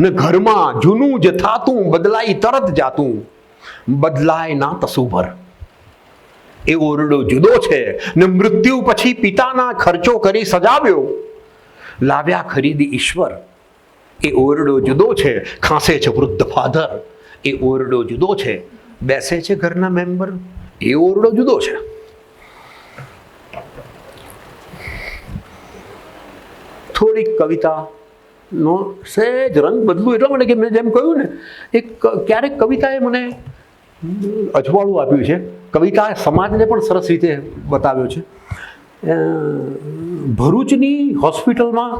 ને ઘરમાં જૂનું જ થાતું, બદલાઈ તરત જાતું, બદલાય ના તસુભર, એ ઓરડો જુદો છે. ને મૃત્યુ પછી પિતાના ખર્ચો કરી સજાવ્યો, લાવ્યા ખરીદી ઈશ્વર, એ ઓરડો જુદો છે. ખાંસે છે વૃદ્ધ ફાધર, એ ઓરડો જુદો છે. બેસે છે ઘરના મેમ્બર, એ ઓરડો જુદો છે. થોડીક કવિતાનો સહેજ રંગ બદલું એટલા માટે કે મેં જેમ કહ્યું ને, ક્યારેક કવિતાએ મને અજવાળું આપ્યું છે. કવિતાએ સમાજને પણ સરસ રીતે બતાવ્યો છે. ભરૂચની હોસ્પિટલમાં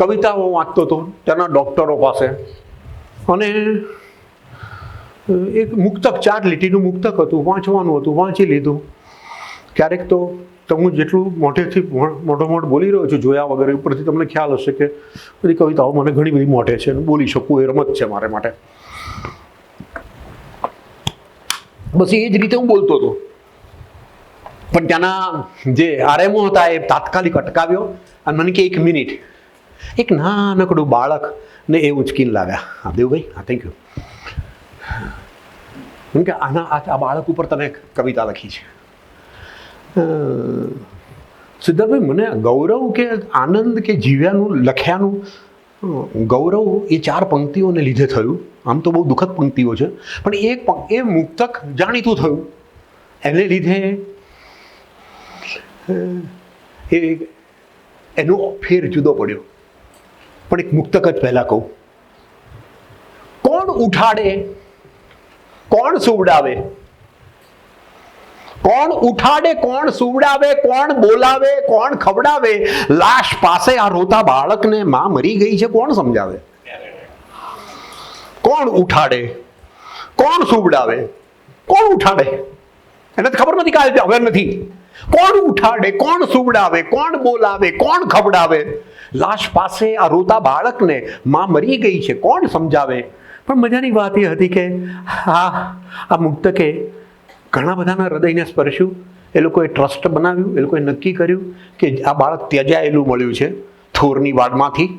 કવિતાઓ વાંચતો હતો ત્યાંના ડૉક્ટરો પાસે, અને એક મુક્તક 4 લીટીનું મુક્તક હતું, વાંચવાનું હતું, વાંચી લીધું. ક્યારેક તો હું જેટલું મોઢેથી મોઢ બોલી રહ્યો છું જોયા વગર, ઉપરથી તમને ખ્યાલ હશે કે બધી કવિતાઓ મને ઘણી બધી મોઢે છે, બોલી શકું એ રમત છે મારે માટે. બસ એ જ રીતે હું બોલતો હતો. પણ ત્યાંના જે આરએમઓ હતા એ તાત્કાલિક અટકાવ્યો અને મને કે 1 મિનિટ, એક નાનકડું બાળક ને એ ઉંચકીને લાવ્યા. હા દેવભાઈ, હા થેન્ક યુ. કેમ કે આ બાળક ઉપર તમે કવિતા લખી છે. સિદ્ધાર્થભાઈ, મને ગૌરવ કે આનંદ કે જીવ્યાનું લખ્યાનું ગૌરવ એ 4 પંક્તિઓને લીધે થયું. આમ તો બહુ દુઃખદ પંક્તિઓ છે, પણ એ મુક્તક જાણીતું થયું એને લીધે એનો ફેર જુદો પડ્યો. પણ એક મુક્તક જ પહેલા કહું. કોણ ઉઠાડે, કોણ સુવડાવે, કોણ ઉઠાડે, કોણ સુવડાવે, કોણ બોલાવે, કોણ ખવડાવે, લાશ પાસે આ રોતા બાળકને માં મરી ગઈ છે કોણ સમજાવે. કોણ ઉઠાડે, કોણ સુવડાવે, કોણ ઉઠાડે, એને ખબર નથી કાલે હવે નથી. કોણ ઉઠાડે, કોણ સુવડાવે, કોણ બોલાવે, કોણ ખવડાવે, લાશ પાસે આ રોતા બાળકને માં મરી ગઈ છે કોણ સમજાવે. પણ મજાની વાત એ હતી કે આ મુક્તકે ઘણા બધાના હૃદયને સ્પર્શ્યું. એ લોકોએ ટ્રસ્ટ બનાવ્યું, એ લોકોએ નક્કી કર્યું કે આ બાળક ત્યજાયેલું મળ્યું છે થોરની વાડમાંથી.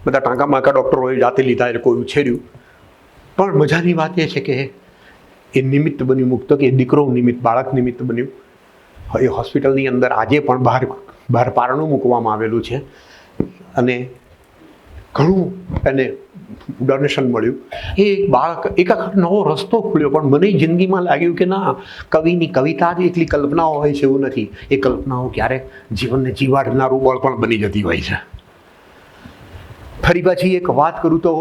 બધા ટાંકા માકા ડૉક્ટરોએ જાતે લીધા, એ લોકોએ ઉછેર્યું. પણ મજાની વાત એ છે કે એ નિમિત્ત બન્યું મુક્તક, એ દીકરો નિમિત્ત, બાળક નિમિત્ત બન્યું. એ હોસ્પિટલની અંદર આજે પણ બહાર પારણું મૂકવામાં આવેલું છે અને ઘણું એને ડોનેશન મળ્યું. એ બાળક એક નવો રસ્તો ખુલ્યો. પણ મને જિંદગીમાં લાગ્યું કે ના, કવિની કવિતા જ એકલી કલ્પનાઓ હોય છે એવું નથી. એ કલ્પનાઓ ક્યારેક જીવનને જીવાડનારું બળ પણ બની જતી હોય છે. ફરી પાછી એક વાત કરું તો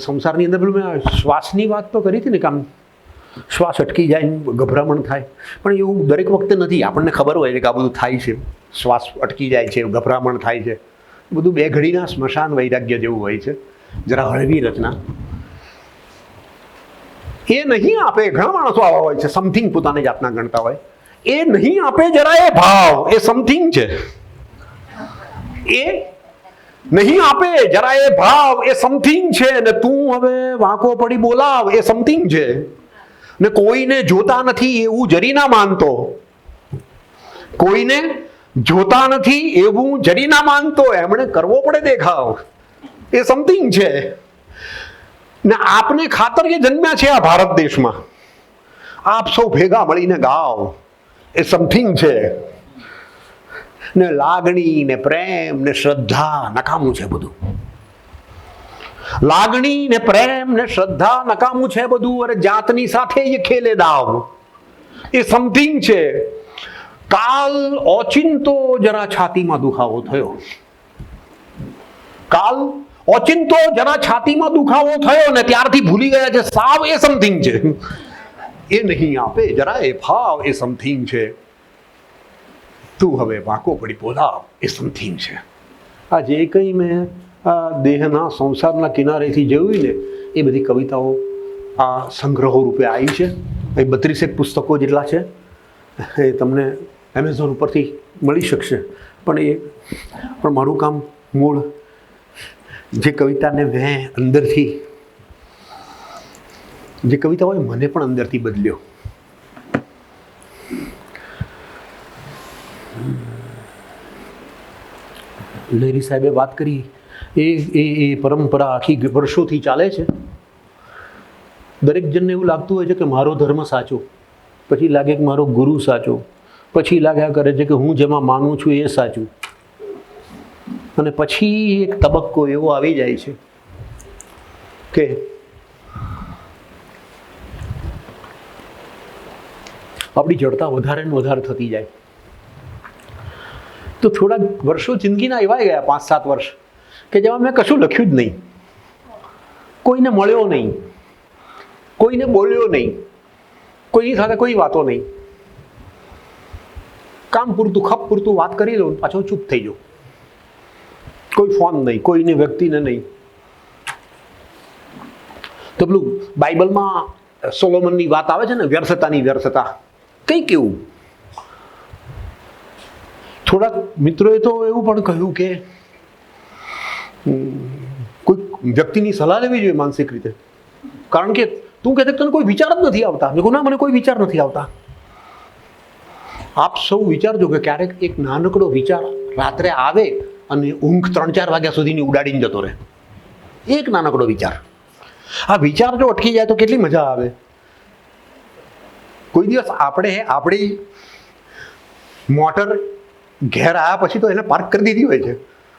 સંસારની અંદર મેં શ્વાસની વાત તો કરી હતી ને, કે આમ શ્વાસ અટકી જાય, ગભરામણ થાય. પણ એવું દરેક વખતે નથી. આપણને ખબર હોય છે કે આ બધું થાય છે, શ્વાસ અટકી જાય છે, ગભરામણ થાય છે. બધું 2 ઘડીના સ્મશાન વૈરાગ્ય જેવું હોય છે, જરા હળવી રચના. એ નહીં આપે. ઘણા માણસો આવા હોય છે, સમથિંગ પોતાને જાતના ગણતા હોય. એ નહીં આપે જરા એ ભાવ, એ સમથિંગ છે. એ નહીં આપે જરા એ ભાવ, એ સમથિંગ છે. ને તું હવે વાંકો પડી બોલાવ, એ સમથિંગ છે. ને કોઈને જોતા નથી એવું જરી ના માનતો, કોઈને જોતા નથી એવું જરી ના માનતો, એમણે કરવો પડે દેખાવ, એ સમથિંગ છે. ને આપને ખાતર એ જન્મ્યા છે આ ભારત દેશમાં, આપ સૌ ભેગા મળીને ગાવ, એ સમથિંગ છે. ને લાગણી ને પ્રેમ ને શ્રદ્ધા નકામું છે બધું. લાગણી ને પ્રેમ ને શ્રદ્ધા નકામું છે બધું. અરે જાતની સાથે એ ખેલે દાવ, એ સમથિંગ છે. કાલ ઓચિંતો જરા છાતીમાં દુખાવો થયો, કાલ ઓચિંતો જરા છાતીમાં દુખાવો થયો ને ત્યારથી ભૂલી ગયા છે સાવ, એ સમથિંગ છે. એ નહીં આપે જરા એ ભાવ, એ સમથિંગ છે. તું હવે વાંકો પડી બોલાવ, એ સમથિંગ છે. આ જે કંઈ મેં આ દેહના સંસારના કિનારેથી જોયું ને એ બધી કવિતાઓ આ સંગ્રહો રૂપે આવી છે. એ 32 પુસ્તકો જેટલા છે. એ તમને એમેઝોન ઉપરથી મળી શકશે. પણ મારું કામ મૂળ જે કવિતાને મેં અંદરથી, જે કવિતા હોય મને પણ અંદરથી બદલ્યો. લહેરી સાહેબે વાત કરી એ પરંપરા આખી વર્ષોથી ચાલે છે. દરેક જણને એવું લાગતું હોય છે કે મારો ધર્મ સાચો, પછી લાગે કે મારો ગુરુ સાચો, પછી લાગ્યા કરે છે કે હું જેમાં માનું છું એ સાચું. અને પછી એક તબક્કો એવો આવી જાય છે કે આપણી જડતા વધારે ને વધારે થતી જાય. તો થોડાક વર્ષો જિંદગીના એવા ગયા, 5-7 વર્ષ, કે જેમાં મેં કશું લખ્યું જ નહીં, કોઈને મળ્યો નહીં, કોઈને બોલ્યો નહીં, કોઈની સાથે કોઈ વાતો નહીં. કામ પૂરતું ખપ પૂરતું વાત કરી લઉં, પાછો ચૂપ થઈ જાઉં. કોઈ ફોન નહીં, કોઈને વ્યક્તિને નહીં. તો પેલું બાઇબલમાં સોલોમનની વાત આવે છે ને, વ્યર્થતાની વ્યર્થતા, કંઈ કેવું. થોડાક મિત્રોએ તો એવું પણ કહ્યું કે કોઈ વ્યક્તિની સલાહ લેવી જોઈએ માનસિક રીતે, કારણ કે તું કહેતો તને કોઈ વિચાર જ નથી આવતા. મેં કહું ના, મને કોઈ વિચાર નથી આવતા. આપ સૌ વિચારજો કે ક્યારેક એક નાનકડો વિચાર રાત્રે આવે અને ઊંઘ 3-4 વાગ્યા સુધીની ઉડાડીને જતો રહે. એક નાનકડો વિચાર. આ વિચાર જો અટકી જાય તો કેટલી મજા આવે. કોઈ દિવસ આપણી મોટર ઘેર આવ્યા પછી તો એને પાર્ક કરી દીધી હોય છે.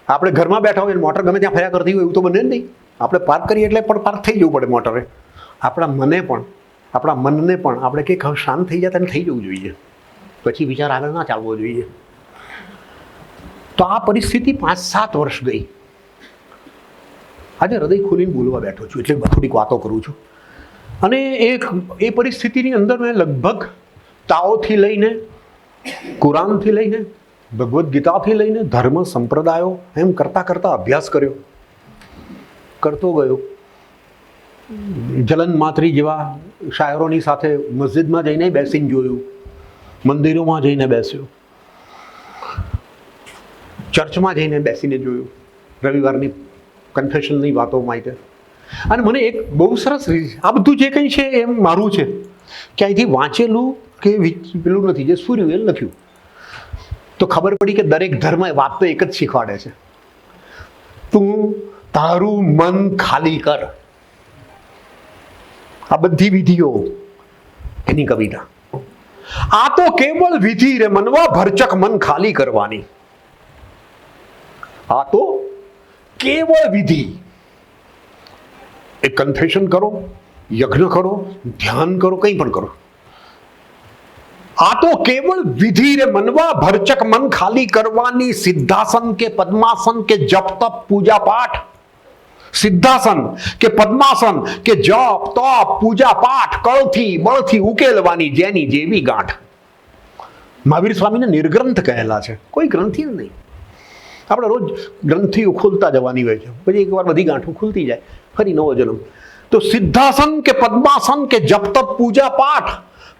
આપણે ઘરમાં બેઠા હોય, મોટર ગમે ત્યાં ફર્યા કરતી હોય એવું તો બને જ નહીં. આપણે પાર્ક કરીએ એટલે પણ પાર્ક થઈ જવું પડે મોટરે. આપણા મનને પણ આપણે કંઈક શાંત થઈ જાય થઈ જવું જોઈએ, પછી વિચાર આગળ ના ચાલવો જોઈએ. તો આ પરિસ્થિતિ 5-7 વર્ષ ગઈ. આજે હૃદય ખોલીને બોલવા બેઠો છું, એટલે થોડીક વાતો કરું છું. અને એ પરિસ્થિતિની અંદર મેં લગભગ તાઓથી લઈને, કુરાનથી લઈને, ભગવદ્ ગીતાથી લઈને, ધર્મ સંપ્રદાયો એમ કરતાં અભ્યાસ કરતો ગયો. જલન માત્રી જેવા શાયરોની સાથે મસ્જિદમાં જઈને બેસીને જોયું, મંદિરોમાં જઈને બેસ્યો, ચર્ચમાં જઈને બેસીને જોયું, રવિવારની કન્ફેશનની વાતો માટે. અને મને એક બહુ સરસ, આ બધું જે કંઈ છે એમ મારું છે, ક્યાંયથી વાંચેલું કે પેલું નથી, જે સૂર્યું એ લખ્યું. તો ખબર પડી કે દરેક ધર્મ વાત તો એક જ શીખવાડે છે, તું તારું મન ખાલી કર. આ બધી વિધિઓ એની કવિતા. આ તો કેવળ વિધિ રે મનવા ભરચક મન ખાલી કરવાની. આ તો કેવળ વિધિ. એક કન્ફેશન કરો, યજ્ઞ કરો, ધ્યાન કરો, કંઈ પણ કરો. આ તો કેવળ વિધિ રે મનવા ભરચક મન ખાલી કરવાની. સિદ્ધાસન કે પદ્માસન કે જપ તપ પૂજા પાઠ, સિદ્ધાસન કે પદ્માસન કે જપ તપ પૂજા પાઠ કળથી બળથી ઉકેલવાની જેની જેવી ગાંઠ. મહાવીર સ્વામીને નિર્ગ્રંથ કહેલા છે, કોઈ ગ્રંથિ જ નહીં. આપણે રોજ ગ્રંથિ ખુલતા જવાની હોય છે, પછી એકવાર બધી ગાંઠો ખુલતી જાય, ફરી નવો જન્મ. તો સિદ્ધાસન કે પદ્માસન કે જપ તપ પૂજા પાઠ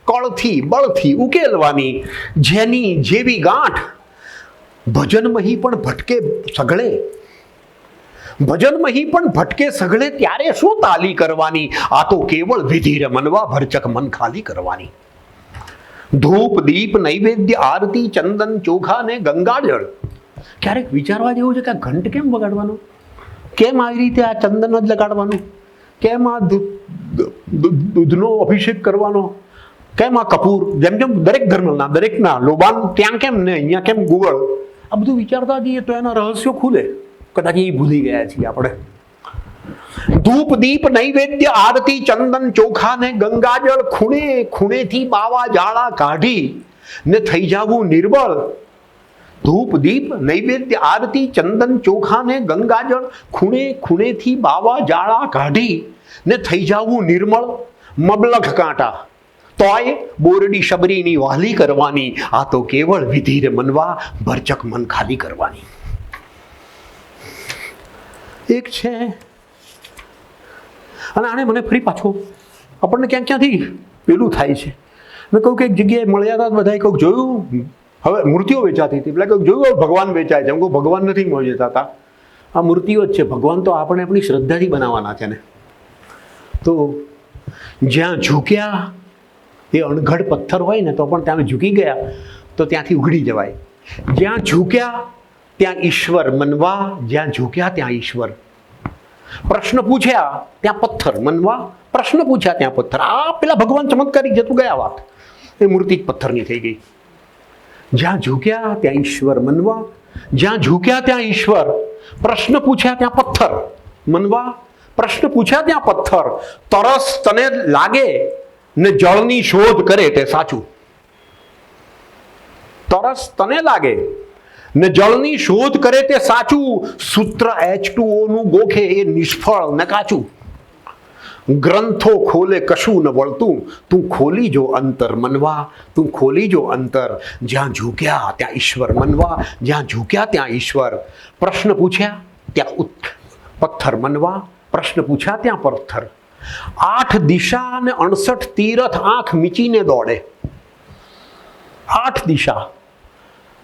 કળથી બળથી ઉકેલવાની, જેની જેવી ગાંઠ ભજનમહી પણ ભટકે સઘળે, ભજનમહી પણ ભટકે સઘળે ત્યારે શું તાલી કરવાની? આ તો કેવળ વિધિ રમનવા ભરચક મન ખાલી કરવાની. ધૂપ દીપ નૈવેદ્ય આરતી ચંદન ચોખા ને ગંગાજળ. ક્યારેક વિચારવા જેવું છે કે આ ઘંટ કેમ વગાડવાનો, કેમ આવી રીતે આ ચંદન જ લગાડવાનું, કેમ આ દૂધનો અભિષેક કરવાનો, કેમ આ કપૂર, જેમ જેમ દરેક ધર્મના દરેકના લોબાન ત્યાં કેમ ને અહીંયા કેમ ગુગળ, આ બધું વિચારતા જઈએ તો એના રહસ્યો ખુલે. કદાચ એ ભૂલી ગયા છીએ આપણે. ધૂપ દીપ નૈવેદ્ય આરતી ચંદન ચોખા ને ગંગાજળ, ખૂણે ખૂણેથી બાવા જાળા કાઢી ને થઈ જાવું નિર્બળ. ધૂપ દીપ નૈવેદ્ય આરતી ચંદન ચોખા ને ગંગાજળ, ખૂણે ખૂણેથી બાવા જાળા કાઢી ને થઈ જાવું નિર્મળ. મબલખ કાંટા તોય બોરડી શબરીની વાલી કરવાની, આ તો કેવળ વિધિ રમનવા ભરચક મન ખાલી કરવાની. એક છે, અને આને મને ફરી પાછો આપણને ક્યાંથી પેલું થાય છે. મેં કહ્યું કે એક જગ્યાએ મળ્યા હતા બધાએ, કહું જોયું હવે મૂર્તિઓ વેચાતી હતી, એટલે કહું જોયું ભગવાન વેચાય છે. એમ કહું ભગવાન નથી વેચાતા હતા, આ મૂર્તિઓ જ છે. ભગવાન તો આપણે આપણી શ્રદ્ધાથી બનાવવાના છે ને. તો જ્યાં ઝૂક્યા એ અણઘડ પથ્થર હોય ને તો પણ ત્યાં ઝૂકી ગયા તો ત્યાંથી ઉઘડી જવાય. જ્યાં ઝૂક્યા ત્યાં ઈશ્વર મનવા, જ્યાં ઝૂક્યા ત્યાં ઈશ્વર. પ્રશ્ન પૂછ્યા ત્યાં પથ્થર મનવા, પ્રશ્ન પૂછ્યા ત્યાં પથ્થર. આ પેલા ભગવાન ચમત્કારી જતું ગયા વાત, એ મૂર્તિ જ પથ્થરની થઈ ગઈ. જ્યાં ઝૂક્યા ત્યાં ઈશ્વર મનવા, જ્યાં ઝૂક્યા ત્યાં ઈશ્વર. પ્રશ્ન પૂછ્યા ત્યાં પથ્થર મનવા, પ્રશ્ન પૂછ્યા ત્યાં પથ્થર. તરસ તને લાગે ને જળની શોધ કરે તે સાચું. તરસ તને લાગે ને જળની શોધ કરે તે સાચું. સૂત્ર H2O નું ગોખે એ નિષ્ફળ ને કાચું. ગ્રંથો ખોલે કશું ન વળતું, તું ખોલી જો અંતર મનવા, તું ખોલી જો અંતર. જ્યાં ઝૂક્યા ત્યાં ઈશ્વર મનવા, જ્યાં ઝૂક્યા ત્યાં ઈશ્વર. પ્રશ્ન પૂછ્યા ત્યાં પથ્થર મનવા, પ્રશ્ન પૂછ્યા ત્યાં પથ્થર. 8 દિશા અને 68 તીરથ આંખ મીચીને દોડે. 8 દિશા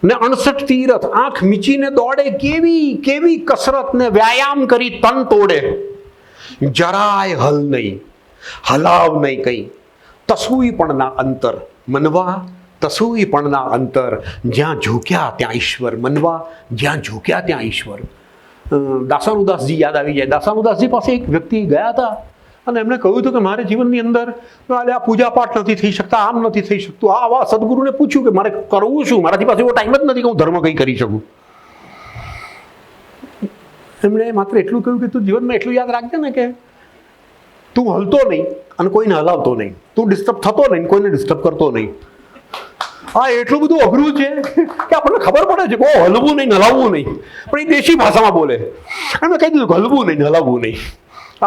ને 68 તીરથ આંખ મીચીને દોડે. કેવી કેવી કસરત ને વ્યાયામ કરી તન તોડે. જરાય હલ નહીં, હલાવ નહીં કઈ, તસુઈ પણ ના અંતર મનવા, તસુઈ પણ ના અંતર. જ્યાં ઝૂક્યા ત્યાં ઈશ્વર મનવા, જ્યાં ઝૂક્યા ત્યાં ઈશ્વર. દાસાનુદાસજી યાદ આવી જાય. દાસાનુદાસજી પાસે એક વ્યક્તિ ગયા હતા અને એમણે કહ્યું હતું કે મારે જીવનની અંદર આ પૂજા પાઠ નથી થઈ શકતા, આમ નથી થઈ શકતું. આવા સદગુરુને પૂછ્યું કે મારે કરવું શું, મારાથી પાસે એવો ટાઈમ જ નથી કે હું ધર્મ કંઈ કરી શકું. એમણે માત્ર એટલું કહ્યું કે તું જીવનમાં એટલું યાદ રાખજે ને કે તું હલતો નહીં અને કોઈને હલાવતો નહીં, તું ડિસ્ટર્બ થતો નહીં, કોઈને ડિસ્ટર્બ કરતો નહીં. હા, એટલું બધું અઘરું છે કે આપણને ખબર પડે છે કે હલવું નહીં હલાવવું નહીં, પણ એ દેશી ભાષામાં બોલે. એમણે કહી દીધું કે હલવું નહીં હલાવવું નહીં.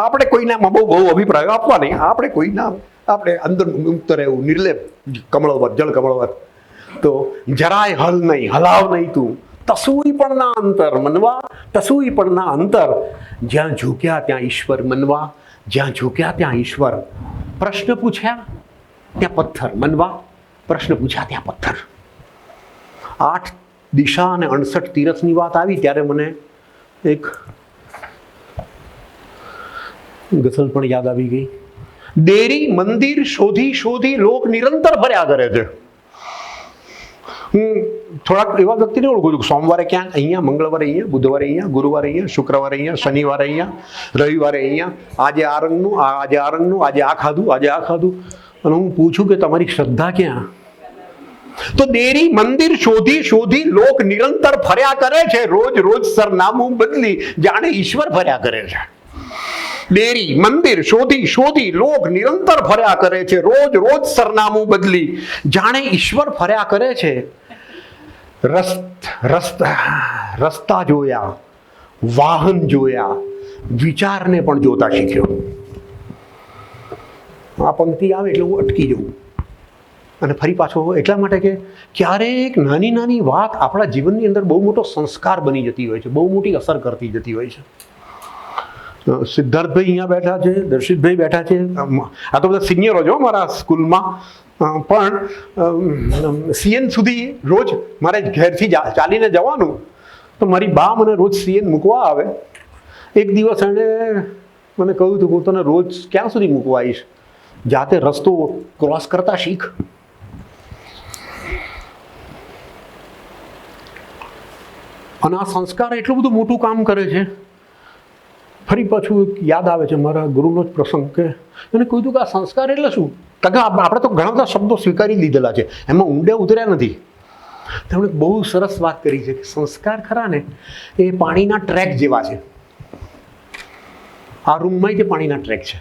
આપણે કોઈનામાં બહુ અભિપ્રાયો આપવા નહીં, આપણે કોઈના આપણે અંદર મુક્ત રહેવું, નિર્લેપ કમળવત જળ કમળવત. તો જરાય હલ નહીં, હલાવ નહીં તું. તસુઈ પણ ના અંતર મનવા, તસુઈ પણ ના અંતર. જ્યાં ઝૂક્યા ત્યાં ઈશ્વર મનવા, જ્યાં ઝૂક્યા ત્યાં ઈશ્વર. પ્રશ્ન પૂછ્યા ત્યાં પથ્થર મનવા, પ્રશ્ન પૂછ્યા ત્યાં પથ્થર. 8 દિશા અને 68 તીરથની વાત આવી ત્યારે મને એક ગઝલ પણ યાદ આવી ગઈ. દેરી મંદિર શોધી શોધી લોક નિરંતર ફર્યા કરે છે. હું થોડાક એવા વ્યક્તિને ઓળખું છું, સોમવારે ક્યાંક અહીંયા, મંગળવારે અહીંયા, બુધવારે અહીંયા, ગુરુવારે અહીંયા, શુક્રવારે અહીંયા, શનિવારે અહીંયા, રવિવારે અહીંયા. આજે આ રંગનું, આજે આ રંગનું, આજે આ ખાધું, આજે આ ખાધું. અને હું પૂછું કે તમારી શ્રદ્ધા ક્યાં? તો દેરી મંદિર શોધી શોધી લોક નિરંતર ફર્યા કરે છે, રોજ રોજ સરનામું બદલી જાણે ઈશ્વર ફર્યા કરે છે. દેરી મંદિર શોધી શોધી લોક નિરંતર ફર્યા કરે છે, રોજ રોજ સરનામું બદલી જાણે ઈશ્વર ફર્યા કરે છે. રસ્તા જોયા, વાહન જોયા, વિચારને પણ જોતા શીખ્યો. આ પંક્તિ આવે એટલે હું અટકી જઉં અને ફરી પાછો એટલા માટે કે ક્યારેક નાની નાની વાત આપણા જીવનની અંદર બહુ મોટો સંસ્કાર બની જતી હોય છે, બહુ મોટી અસર કરતી જતી હોય છે. સિદ્ધાર્થભાઈ અહીંયા બેઠા છે, દર્શિતભાઈ બેઠા છે. આ તો બધા સિનિયરો છો મારા સ્કૂલમાં. પણ સીએન સુધી રોજ મારે ઘેરથી ચાલીને જવાનું, તો મારી બા મને રોજ સીએન મૂકવા આવે. એક દિવસ એણે મને કહ્યું હતું, હું તને રોજ ક્યાં સુધી મૂકવા આવીશ, જાતે રસ્તો ક્રોસ કરતા શીખ. અને આ સંસ્કાર એટલું બધું મોટું કામ કરે છે. ફરી પાછું યાદ આવે છે મારા ગુરુનો જ પ્રસંગ, કે એને કહ્યું હતું કે આ સંસ્કાર એટલે શું? કારણ કે આપણે તો ઘણા બધા શબ્દો સ્વીકારી લીધેલા છે, એમાં ઊંડે ઉતર્યા નથી. તેમણે બહુ સરસ વાત કરી છે કે સંસ્કાર ખરા ને એ પાણીના ટ્રેક જેવા છે. આ રૂમમાં તે પાણીના ટ્રેક છે.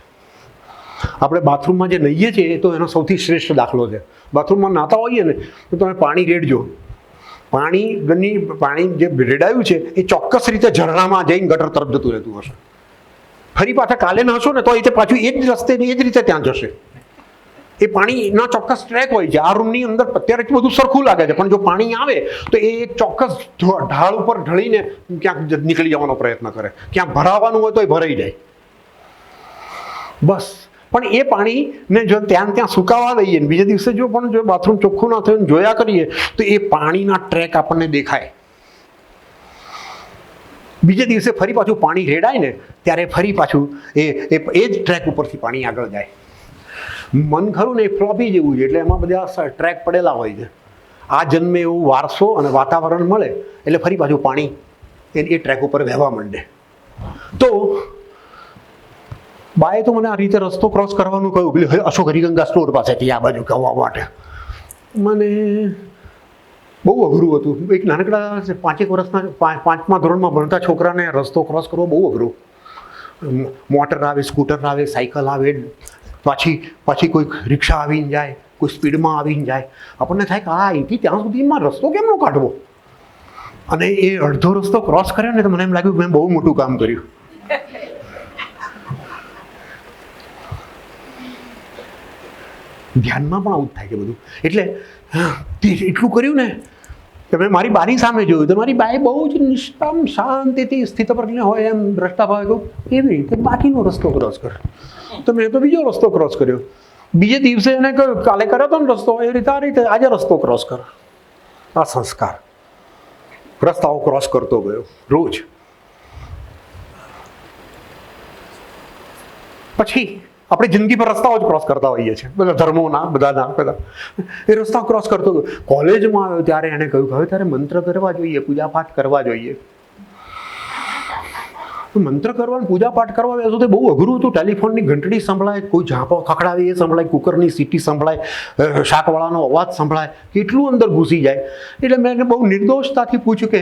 આપણે બાથરૂમમાં જે નહીએ છીએ એ તો એનો સૌથી શ્રેષ્ઠ દાખલો છે. બાથરૂમમાં નાતા હોઈએ ને તો તમે પાણી રેડજો, પાણી જે રેડાયું છે એ ચોક્કસ રીતે ઝરણામાં જઈને ગટર તરફ જતું રહેતું હશે. ફરી પાછા કાલે નહશો ને તો એ પાછું એ જ રસ્તે એ જ રીતે ત્યાં જશે. એ પાણીના ચોક્કસ ટ્રેક હોય છે. આ રૂમની અંદર અત્યારે બધું સરખું લાગે છે, પણ જો પાણી આવે તો એ એક ચોક્કસ ઢાળ ઉપર ઢળીને ક્યાંક નીકળી જવાનો પ્રયત્ન કરે. ક્યાંક ભરાવાનું હોય તો એ ભરાઈ જાય. બસ. પણ એ પાણીને જો ત્યાં સુકાવા દઈએ ને બીજા દિવસે જો બાથરૂમ ચોખ્ખું ના થયું જોયા કરીએ તો એ પાણીના ટ્રેક આપણને દેખાય. બીજા દિવસે ફરી પાછું પાણી રેડાય ને ત્યારે ફરી પાછું એ જ ટ્રેક ઉપરથી પાણી આગળ જાય. મન ખરું ને એ ફ્લોપી જેવું છે, એટલે એમાં બધા ટ્રેક પડેલા હોય છે. આ જન્મે એવું વારસો અને વાતાવરણ મળે એટલે ફરી પાછું પાણી એ ટ્રેક ઉપર વહેવા માંડે. તો બાએ તો મને આ રીતે રસ્તો ક્રોસ કરવાનું કહ્યું, પેલી અશોક હરિગંગા સ્ટોર પાસેથી આ બાજુ કહેવા માટે. મને બહુ અઘરું હતું. એક નાનકડા 5 વર્ષના 5મા ધોરણમાં ભણતા છોકરાને રસ્તો ક્રોસ કરવો બહુ અઘરું. મોટર આવે, સ્કૂટર આવે, સાયકલ આવે, પાછી કોઈ રિક્ષા આવીને જાય, કોઈ સ્પીડમાં આવીને જાય. આપણને થાય કે અહીંથી ત્યાં સુધીમાં રસ્તો કેમ ન કાઢવો? અને એ અડધો રસ્તો ક્રોસ કર્યો ને તો મને એમ લાગ્યું મેં બહુ મોટું કામ કર્યું. ધ્યાનમાં પણ આવું થાય છે બધું. એટલે એટલું કર્યું ને કે મેં મારી બારી સામે જોયું તો મારી બાએ બહુ જ નિષ્કામ શાંતિથી સ્થિત પર હોય એમ રસ્તા ભાવે કહું એવી રીતે બાકીનો રસ્તો ક્રોસ કર. તો મેં તો બીજો રસ્તો ક્રોસ કર્યો. બીજે દિવસે એને કહ્યું કાલે કર્યો હતો ને રસ્તો એ રીતે આ રીતે આજે રસ્તો ક્રોસ કર. આ સંસ્કાર. રસ્તાઓ ક્રોસ કરતો ગયો રોજ. પછી આપણે જિંદગી પર રસ્તાઓ જ ક્રોસ કરતા હોઈએ છીએ, બધા ધર્મોના બધા એ રસ્તા ક્રોસ કરતો ગયો. કોલેજમાં આવ્યો ત્યારે એને કહ્યું હવે તારે મંત્ર કરવા જોઈએ, પૂજાપાઠ કરવા જોઈએ. મંત્ર કરવા પૂજાપાઠ કરવા બેસો તો બહુ અઘરું હતું. ટેલિફોનની ઘંટડી સંભળાય, કોઈ ઝાંપો ખખડાવે એ સંભળાય, કુકરની સીટી સંભળાય, શાકવાળાનો અવાજ સંભળાય, કેટલું અંદર ઘૂસી જાય. એટલે મેં એને બહુ નિર્દોષતાથી પૂછ્યું કે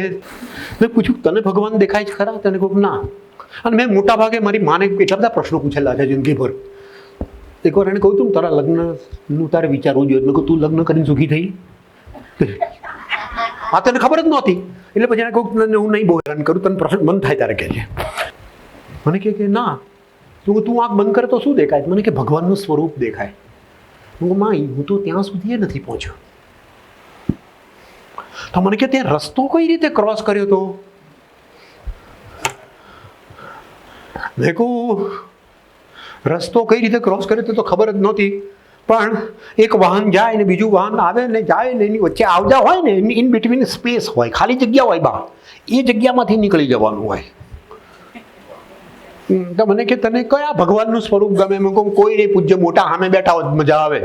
મેં પૂછ્યું તને ભગવાન દેખાય છે ખરા? તેને કહું ના. અને મેં મોટા ભાગે મારી માને એટલા બધા પ્રશ્નો પૂછેલા છે જિંદગીભર. એકવાર એને કહું તું તારા લગ્નનું તારે વિચારવું જોઈએ. મેં કહું તું લગ્ન કરીને સુખી થઈ? આ તને ખબર જ નહોતી. એટલે પછી એને કહું હું નહીં બહુ હેરાન કરું, તને પ્રશ્ન મન થાય ત્યારે કહેજે. મને કે ના તું આંખ બંધ કરે તો શું દેખાય? મને કે ભગવાનનું સ્વરૂપ દેખાય. હું કહું માં હું તો ત્યાં સુધી નથી પહોંચ્યો. તો મને કે ત્યાં રસ્તો કઈ રીતે ક્રોસ કર્યો તો? મેં કહું રસ્તો કઈ રીતે ક્રોસ કર્યો તો ખબર જ નહોતી, પણ એક વાહન જાય ને બીજું વાહન આવે ને જાય ને એની વચ્ચે આવજા હોય ને ઇન બિટવીન સ્પેસ હોય, ખાલી જગ્યા હોય બા, એ જગ્યામાંથી નીકળી જવાનું હોય. તો મને કે તને કયા ભગવાનનું સ્વરૂપ ગમે? મેં કહું કોઈ નહીં, પૂજ્ય મોટા સામે બેઠા હોય મજા આવે.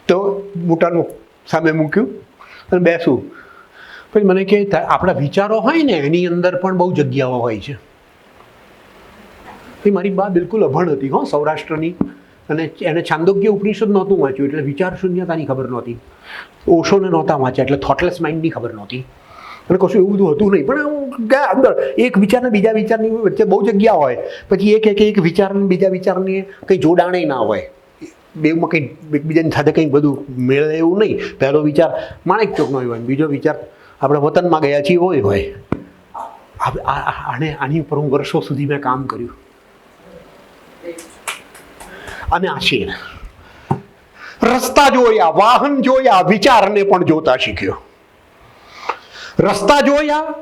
તો મોટાનું સામે મૂક્યું અને બેસું. પછી મને કે આપણા વિચારો હોય ને એની અંદર પણ બહુ જગ્યાઓ હોય છે. એ મારી બા બિલકુલ અભણ હતી હો, સૌરાષ્ટ્રની, અને એને છાંદોગ્ય ઉપનિષદ નહોતું વાંચ્યું એટલે વિચાર શૂન્યતાની ખબર નહોતી. ઓશોને નહોતા વાંચ્યા એટલે થોટલેસ માઇન્ડની ખબર નહોતી. અને કશું એવું બધું હતું નહીં. પણ ગયા અંદર એક વિચારને બીજા વિચારની વચ્ચે બહુ જગ્યા હોય. પછી એક વિચારને બીજા વિચારની કંઈ જોડાણે ના હોય, બેમાં કંઈ એકબીજાની સાથે કંઈ બધું મેળે એવું નહીં. પહેલો વિચાર માણેક ચોકનો હોય, બીજો વિચાર આપણે વતનમાં ગયા છીએ હોય. આની ઉપર હું વર્ષો સુધી મેં કામ કર્યું. અને આ શેર રસ્તા જોયા, વાહન જોયા, વિચારને પણ જોતા શીખ્યો. રસ્તા જોયા,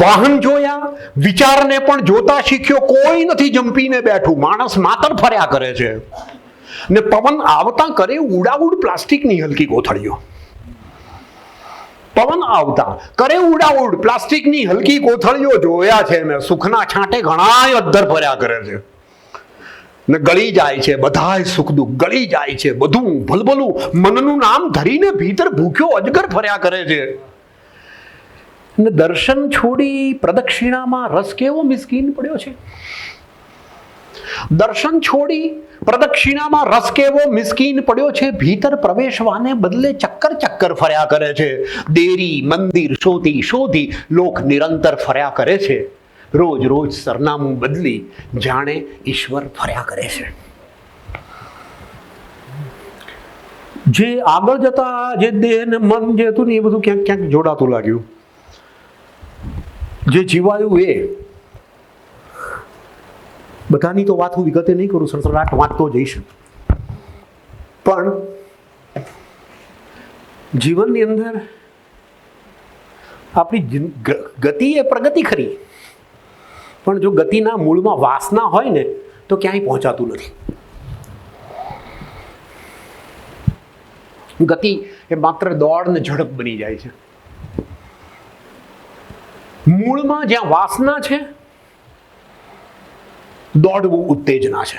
વાહન જોયા, વિચારને પણ જોતા શીખ્યો. કોઈ નથી જંપીને બેઠું, માણસ માત્ર ફર્યા કરે છે. ને પવન આવતા કરે ઉડાઉડ પ્લાસ્ટિકની હલકી કોથળીઓ. પવન આવતા કરે ઉડાઉડ પ્લાસ્ટિકની હલકી કોથળીઓ જોયા છે મેં. સુખના છાંટે ઘણાય અદ્ધર ફર્યા કરે છે ને ગળી જાય છે બધાય સુખ દુઃખ, ગળી જાય છે બધું ભલભલું. મનનું નામ ધરીને ભીતર ભૂખ્યો અજગર ફર્યા કરે છે. ને દર્શન છોડી પ્રદક્ષિણામાં રસ કેવો મિસ્કીન પડ્યો છે. દર્શન છોડી પ્રદક્ષિણામાં રસ કેવો મિસ્કીન પડ્યો છે. ભીતર પ્રવેશવાને બદલે ચક્કર ચક્કર ફર્યા કરે છે. દેરી મંદિર શોધી શોધી લોક નિરંતર ફર્યા કરે છે. રોજ રોજ સરનામું બદલી જાણે ઈશ્વર ફર્યા કરે છે. જે આગળ જતા જે દેહ ને મન જે હતું ને એ બધું ક્યાંક ક્યાંક જોડાતું લાગ્યું. જે જીવાયું એ બધાની તો વાત હું વિગતે નહીં કરું, સરસરાટ વાંચતો જઈશ. પણ જીવનની અંદર આપણી ગતિ એ પ્રગતિ ખરી, પણ જો ગતિના મૂળમાં વાસના હોય ને તો ક્યાંય પહોંચાતું નથી. ગતિ એ માત્ર દોડ ને ઝડપ બની જાય છે. મૂળમાં જ્યાં વાસના છે, દોડવું ઉત્તેજના છે.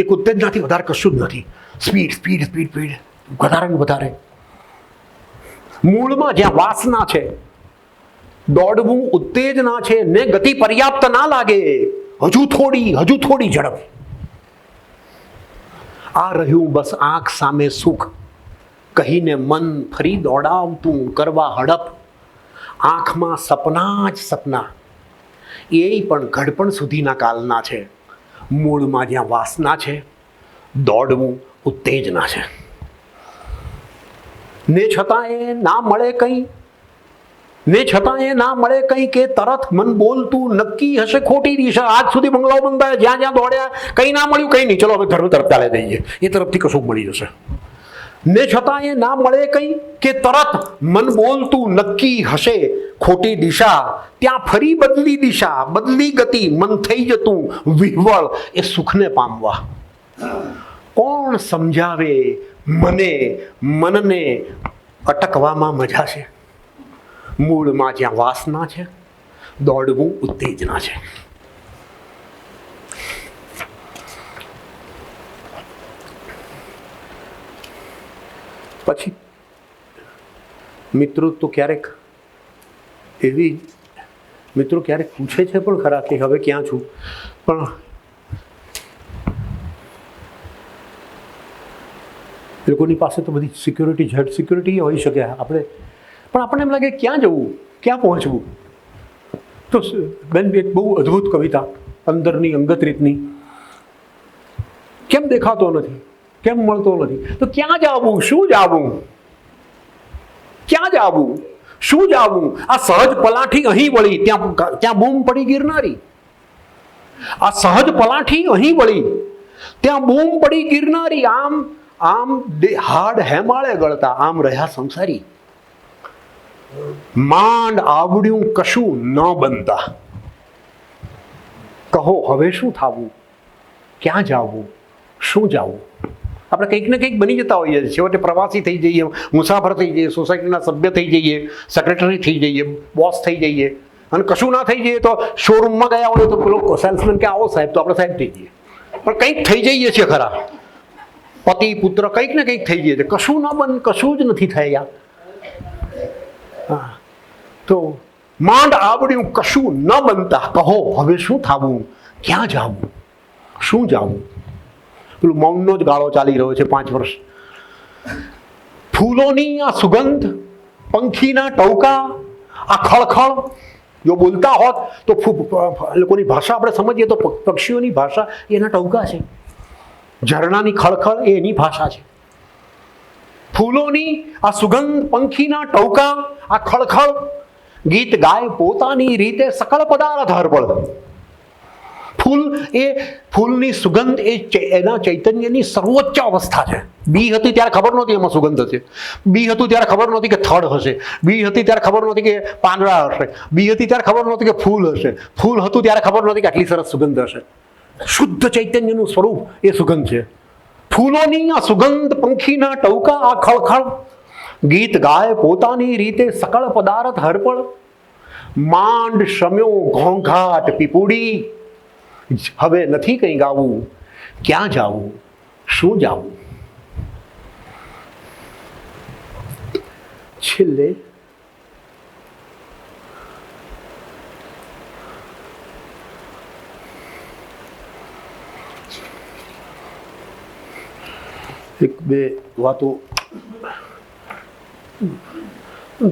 એક ઉત્તેજનાથી વધારે કશું જ નથી. સ્પીડ સ્પીડ સ્પીડ સ્પીડ વધારે ને વધારે. મૂળમાં જ્યાં વાસના છે, દોડવું ઉત્તેજના છે ને ગતિ પર્યાપ્ત ના લાગે. હજુ થોડી ઝડપ. આ રહ્યું બસ આંખ સામે સુખ કહીને મન ફરી દોડાવતું કરવા હડપ. આંખમાં સપના જ સપના, એ પણ ઘડપણ સુધીના કાલના છે. મૂળમાં જ્યાં વાસના છે, દોડવું ઉત્તેજના છે. ને છતાં એ ના મળે કંઈ કે તરત મન બોલતું નક્કી હશે ખોટી દિશા. આજ સુધી બંગલાઓ બંધાયા, જ્યાં જ્યાં દોડ્યા કંઈ ના મળ્યું, કંઈ નહીં, ચલો હવે ધર્મ તરફ ચાલે જઈએ, એ તરફથી કશું મળી જશે. ને છતાં એ ના મળે કંઈ કે તરત મન બોલતું નક્કી હશે ખોટી દિશા. ત્યાં ફરી બદલી દિશા, બદલી ગતિ, મન થઈ જતું વિહવળ એ સુખને પામવા. કોણ સમજાવે મનને અટકવામાં મજા છે. મૂળમાં જ્યાં વાસના છે, દોડવું ઉત્તેજના છે. પછી મિત્રો તો ક્યારેક પૂછે છે પણ ખરા કે હવે ક્યાં છું. પણ લોકોની પાસે તો બધી સિક્યોરિટી જેડ સિક્યોરિટી હોઈ શકે. આપણને એમ લાગે ક્યાં જવું, ક્યાં પહોંચવું. તો બેન એક બહુ અદ્ભુત કવિતા અંદરની અંગત રીતની. કેમ દેખાતો નથી, કેમ મળતો નથી, તો ક્યાં જાવું, શું જાવું, ક્યાં જાવું, શું જાવું. આ સહજ પલાઠી અહીં વળી, ત્યાં બૂમ પડી ગિરનારી. આ સહજ પલાઠી અહીં વળી, ત્યાં બૂમ પડી ગિરનારી. આમ હાડ હેમાળે ગળતા, આમ રહ્યા સંસારી. માંડ આવડ્યું કશું ન બનતા. કહો હવે શું થાવું, ક્યાં જાવું, શું જાવું. આપણે કંઈક ને કંઈક બની જતા હોઈએ છીએ. છેવટે પ્રવાસી થઈ જઈએ, મુસાફર થઈ જઈએ, સોસાયટીના સભ્ય થઈ જઈએ, સેક્રેટરી થઈ જઈએ, બોસ થઈ જઈએ. અને કશું ના થઈ જઈએ તો શોરૂમમાં ગયા હોય તો પેલો સેલ્સમેન કે આવો સાહેબ, તો આપણે સાહેબ થઈ જઈએ. પણ કંઈક થઈ જઈએ છીએ ખરા. પતિ પુત્ર કંઈક ને કંઈક થઈ જઈએ છીએ. કશું જ નથી થયા. હા, તો માંડ આવડ્યું કશું ન બનતા. કહો હવે શું થાવું, ક્યાં જાવું, શું જાવું. પેલું મૌનનો જ ગાળો ચાલી રહ્યો છે 5 વર્ષ. ફૂલોની આ સુગંધ, પંખીના ટહુકા, આ ખળખળ. જો બોલતા હોત તો લોકોની ભાષા આપણે સમજીએ તો પક્ષીઓની ભાષા એના ટહુકા છે. ઝરણાની ખળખળ એ એની ભાષા છે. ફૂલોની આ સુગંધ, પંખીના ટહુકા, આ ખળખળ. ગીત ગાય પોતાની રીતે સકળ પદાર્થ હરબળ. ફૂલ એ ફૂલની સુગંધ એ એના ચૈતન્યની સર્વોચ્ચ અવસ્થા છે. બી હતી ત્યારે ખબર નહોતી એમાં સુગંધ હશે, બી હતું ત્યારે ખબર નહોતી કે થડ હશે, બી હતી ત્યારે ખબર નહોતી કે પાંદડા હશે, બી હતી ત્યારે ખબર નહોતી કે ફૂલ હશે, ફૂલ હતું ત્યારે ખબર નહોતી કે આટલી સરસ સુગંધ હશે. શુદ્ધ ચૈતન્યનું સ્વરૂપ એ સુગંધ છે. ફૂલોની આ સુગંધ, પંખીના ટહુકા આ ખળખળ, ગીત ગાય પોતાની રીતે સકળ પદાર્થ હરપળ, માંડ શમ્યો ઘોંઘાટ પીપુડી, હવે નથી કંઈ ગાવું, ક્યાં જાવું, શું જાવું. છેલ્લે એક બે વાતો.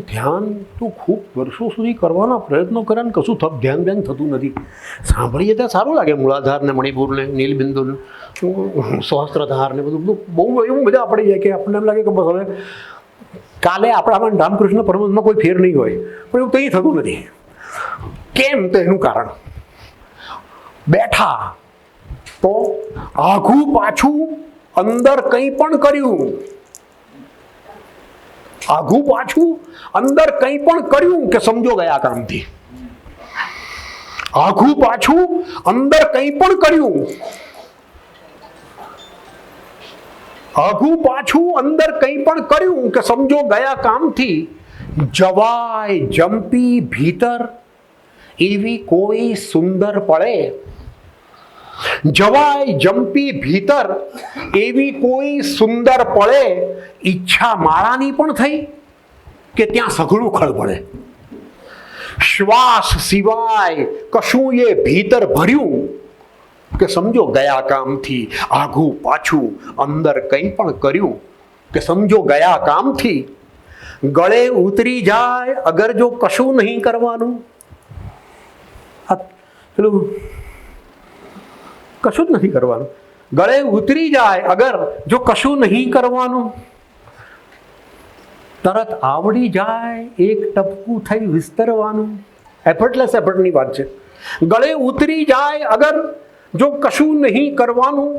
ધ્યાન તો ખૂબ વર્ષો સુધી કરવાના પ્રયત્નો કર્યા ને કશું ધ્યાન થતું નથી. સાંભળીએ ત્યાં સારું લાગે, મૂળાધાર ને મણિપુર ને નીલબિંદુ ને સહસ્ત્રધાર ને બધું બહુ એવું મજા પડી જાય કે આપણને એમ લાગે કે બસ હવે કાલે આપણામાં રામકૃષ્ણ પરમહંસમાં કોઈ ફેર નહીં હોય, પણ એવું કંઈ થતું નથી. કેમ? તો એનું કારણ, બેઠા તો આઘું પાછું અંદર કંઈ પણ કર્યું, આઘું પાછું અંદર કંઈ પણ કર્યું કે સમજો ગયા કામથી. આઘું પાછું અંદર કંઈ પણ કર્યું, આઘું પાછું અંદર કંઈ પણ કર્યું કે સમજો ગયા કામથી. જવાય જંપી ભીતર એવી કોઈ સુંદર પડે, જવાય જંપી ભીતર એવી કોઈ સુંદર પડે, ઈચ્છા માળાની પણ થઈ કે ત્યાં સઘળું ખળબળે. શ્વાસ સિવાય કશું એ ભીતર ભર્યું કે સમજો ગયા કામથી. આઘું પાછું અંદર કંઈ પણ કર્યું કે સમજો ગયા કામથી. ગળે ઉતરી જાય અગર જો કશું નહીં કરવાનું, પેલું કશું જ નથી કરવાનું. ગળે ઉતરી જાય અગર જો કશું નહીં કરવાનું, તરત આવડી જાય એક ટપકું થઈ વિસ્તરવાનું. એફર્ટલેસ એફર્ટની વાત છે. ગળે ઉતરી જાય અગર જો કશું નહીં કરવાનું,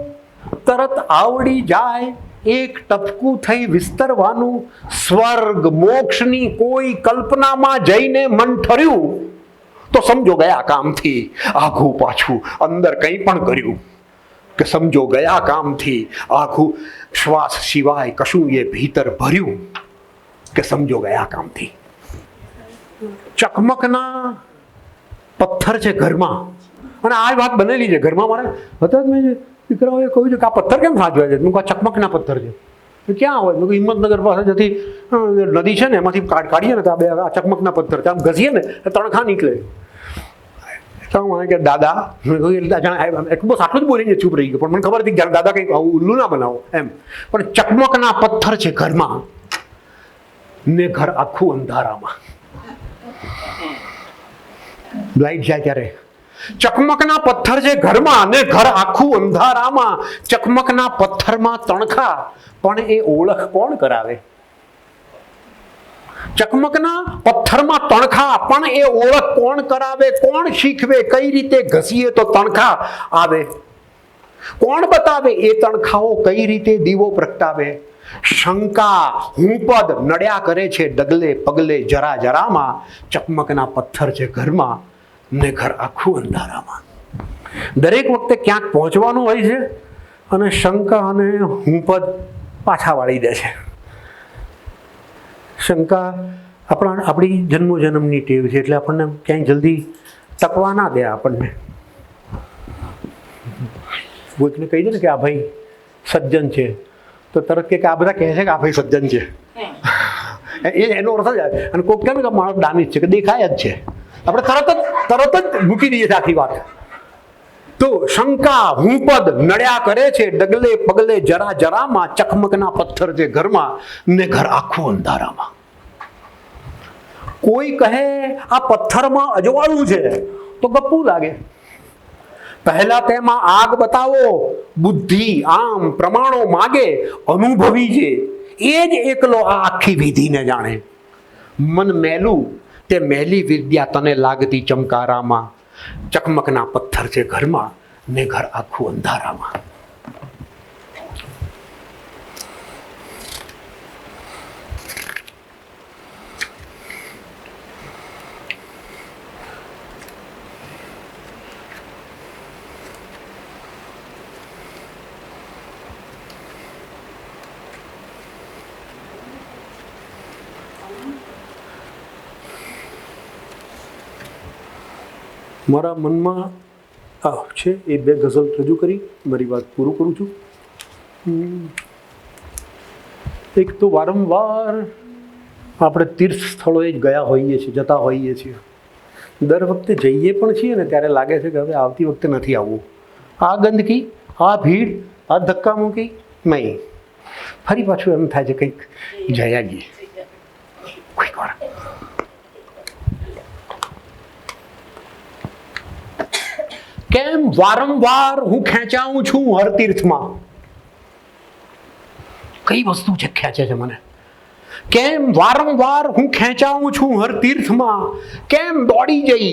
તરત આવડી જાય એક ટપકું થઈ વિસ્તરવાનું. સ્વર્ગ મોક્ષની કોઈ કલ્પનામાં જઈને મન ઠર્યું તો સમજો ગયા કામથી. આઘું પાછું અંદર કંઈ પણ કર્યું કે સમજો ગયા કામથી. આઘું શ્વાસ સિવાય કશું એ ભીતર ભર્યું કે સમજો ગયા કામથી. ચકમકના પથ્થર છે ઘરમાં, અને આ વાત બનેલી છે ઘરમાં. મારે હતા જ મેં દીકરાઓએ કહ્યું છે કે આ પથ્થર કેમ સાચવે છે? આ ચકમકના પથ્થર છે. ક્યાં હોય? હિંમતનગર પાસે જતી નદી છે ને એમાંથી કાઢીએ ને તો આ બે આ ચકમકના પથ્થર આમ ઘસીએ ને તણખા નીકળે. તો મને કે દાદા, એટલું બસ આટલું જ બોલીને ચૂપ રહી ગયો, પણ મને ખબર હતી કે દાદા કંઈક આવું ઉલ્લુ ના બનાવો એમ. પણ ચકમકના પથ્થર છે ઘરમાં ને ઘર આખું અંધારામાં. લાઈટ જાય ત્યારે ચકમકના પથ્થર છે ઘરમાં ને ઘર આખું અંધારામાં. ચકમકના પથ્થરમાં તણખા પણ એ ઓળખ કોણ કરાવે? ચકમકના પથ્થરમાં તણખા પણ એ ઓળખ કોણ કરાવે? કોણ શીખવે? કઈ રીતે ઘસીએ તો તણખા આવે? કોણ બતાવે એ તણખાઓ કઈ રીતે દીવો પ્રગટાવે? શંકા હું પદ નડ્યા કરે છે ડગલે પગલે જરા જરામાં. ચકમકના પથ્થર છે ઘરમાં ને ઘર આખું અંધારામાં. દરેક વખતે ક્યાંક પહોંચવાનું હોય છે અને શંકા અને હું પદ પાછા વાળી દે છે. શંકા આપણી જન્મોજન્મની ટેવ છે, એટલે આપણને ક્યાંય જલ્દી ટકવા ના દે. આપણને કોઈકને કહી દે ને કે આ ભાઈ સજ્જન છે તો તરત કે આ બધા કહે છે કે આ ભાઈ સજ્જન છે, એનો અર્થ જ. અને કોઈક કહે કે માણસ દાનિશ છે કે દેખાય જ છે, આપણે તરત જ મૂકી દઈએ આખી વાત. તો શંકા હું પદ નડ્યા કરે છે ડગલે પગલે જરા જરામાં. ચકમકના પથ્થર છે ઘરમાં ને ઘર આખું અંધારામાં. કોઈ કહે આ પથ્થરમાં અજવાળું છે તો ગપ્પુ લાગે. પહેલા તેમાં આગ બતાવો, બુદ્ધિ આમ પ્રમાણો માગે. અનુભવી છે એ જ એકલો આ આખી વિધિને જાણે. મન મેલું તે મેલી વિદ્યા તને લાગતી ચમકારામાં. ચકમકના પથ્થર છે ઘરમાં ને ઘર આખું અંધારામાં. મારા મનમાં છે એ બે ગઝલ રજૂ કરી મારી વાત પૂરું કરું છું. એક તો વારંવાર આપણે તીર્થ સ્થળોએ જ ગયા હોઈએ છીએ, જતા હોઈએ છીએ. દર વખતે જઈએ પણ છીએ ને ત્યારે લાગે છે કે હવે આવતી વખતે નથી આવવું. આ ગંદકી, આ ભીડ, આ ધક્કા મૂકી નહીં. ફરી પાછું એમ થાય છે કંઈક જયા જઈએ કોઈક વાર. કેમ વારંવાર હું ખેંચાઉં છું હર તીર્થમાં? કઈ વસ્તુ છે ખેંચે છે મને? કેમ વારંવાર હું ખેંચાઉં છું હર તીર્થમાં? કેમ દોડી જઈ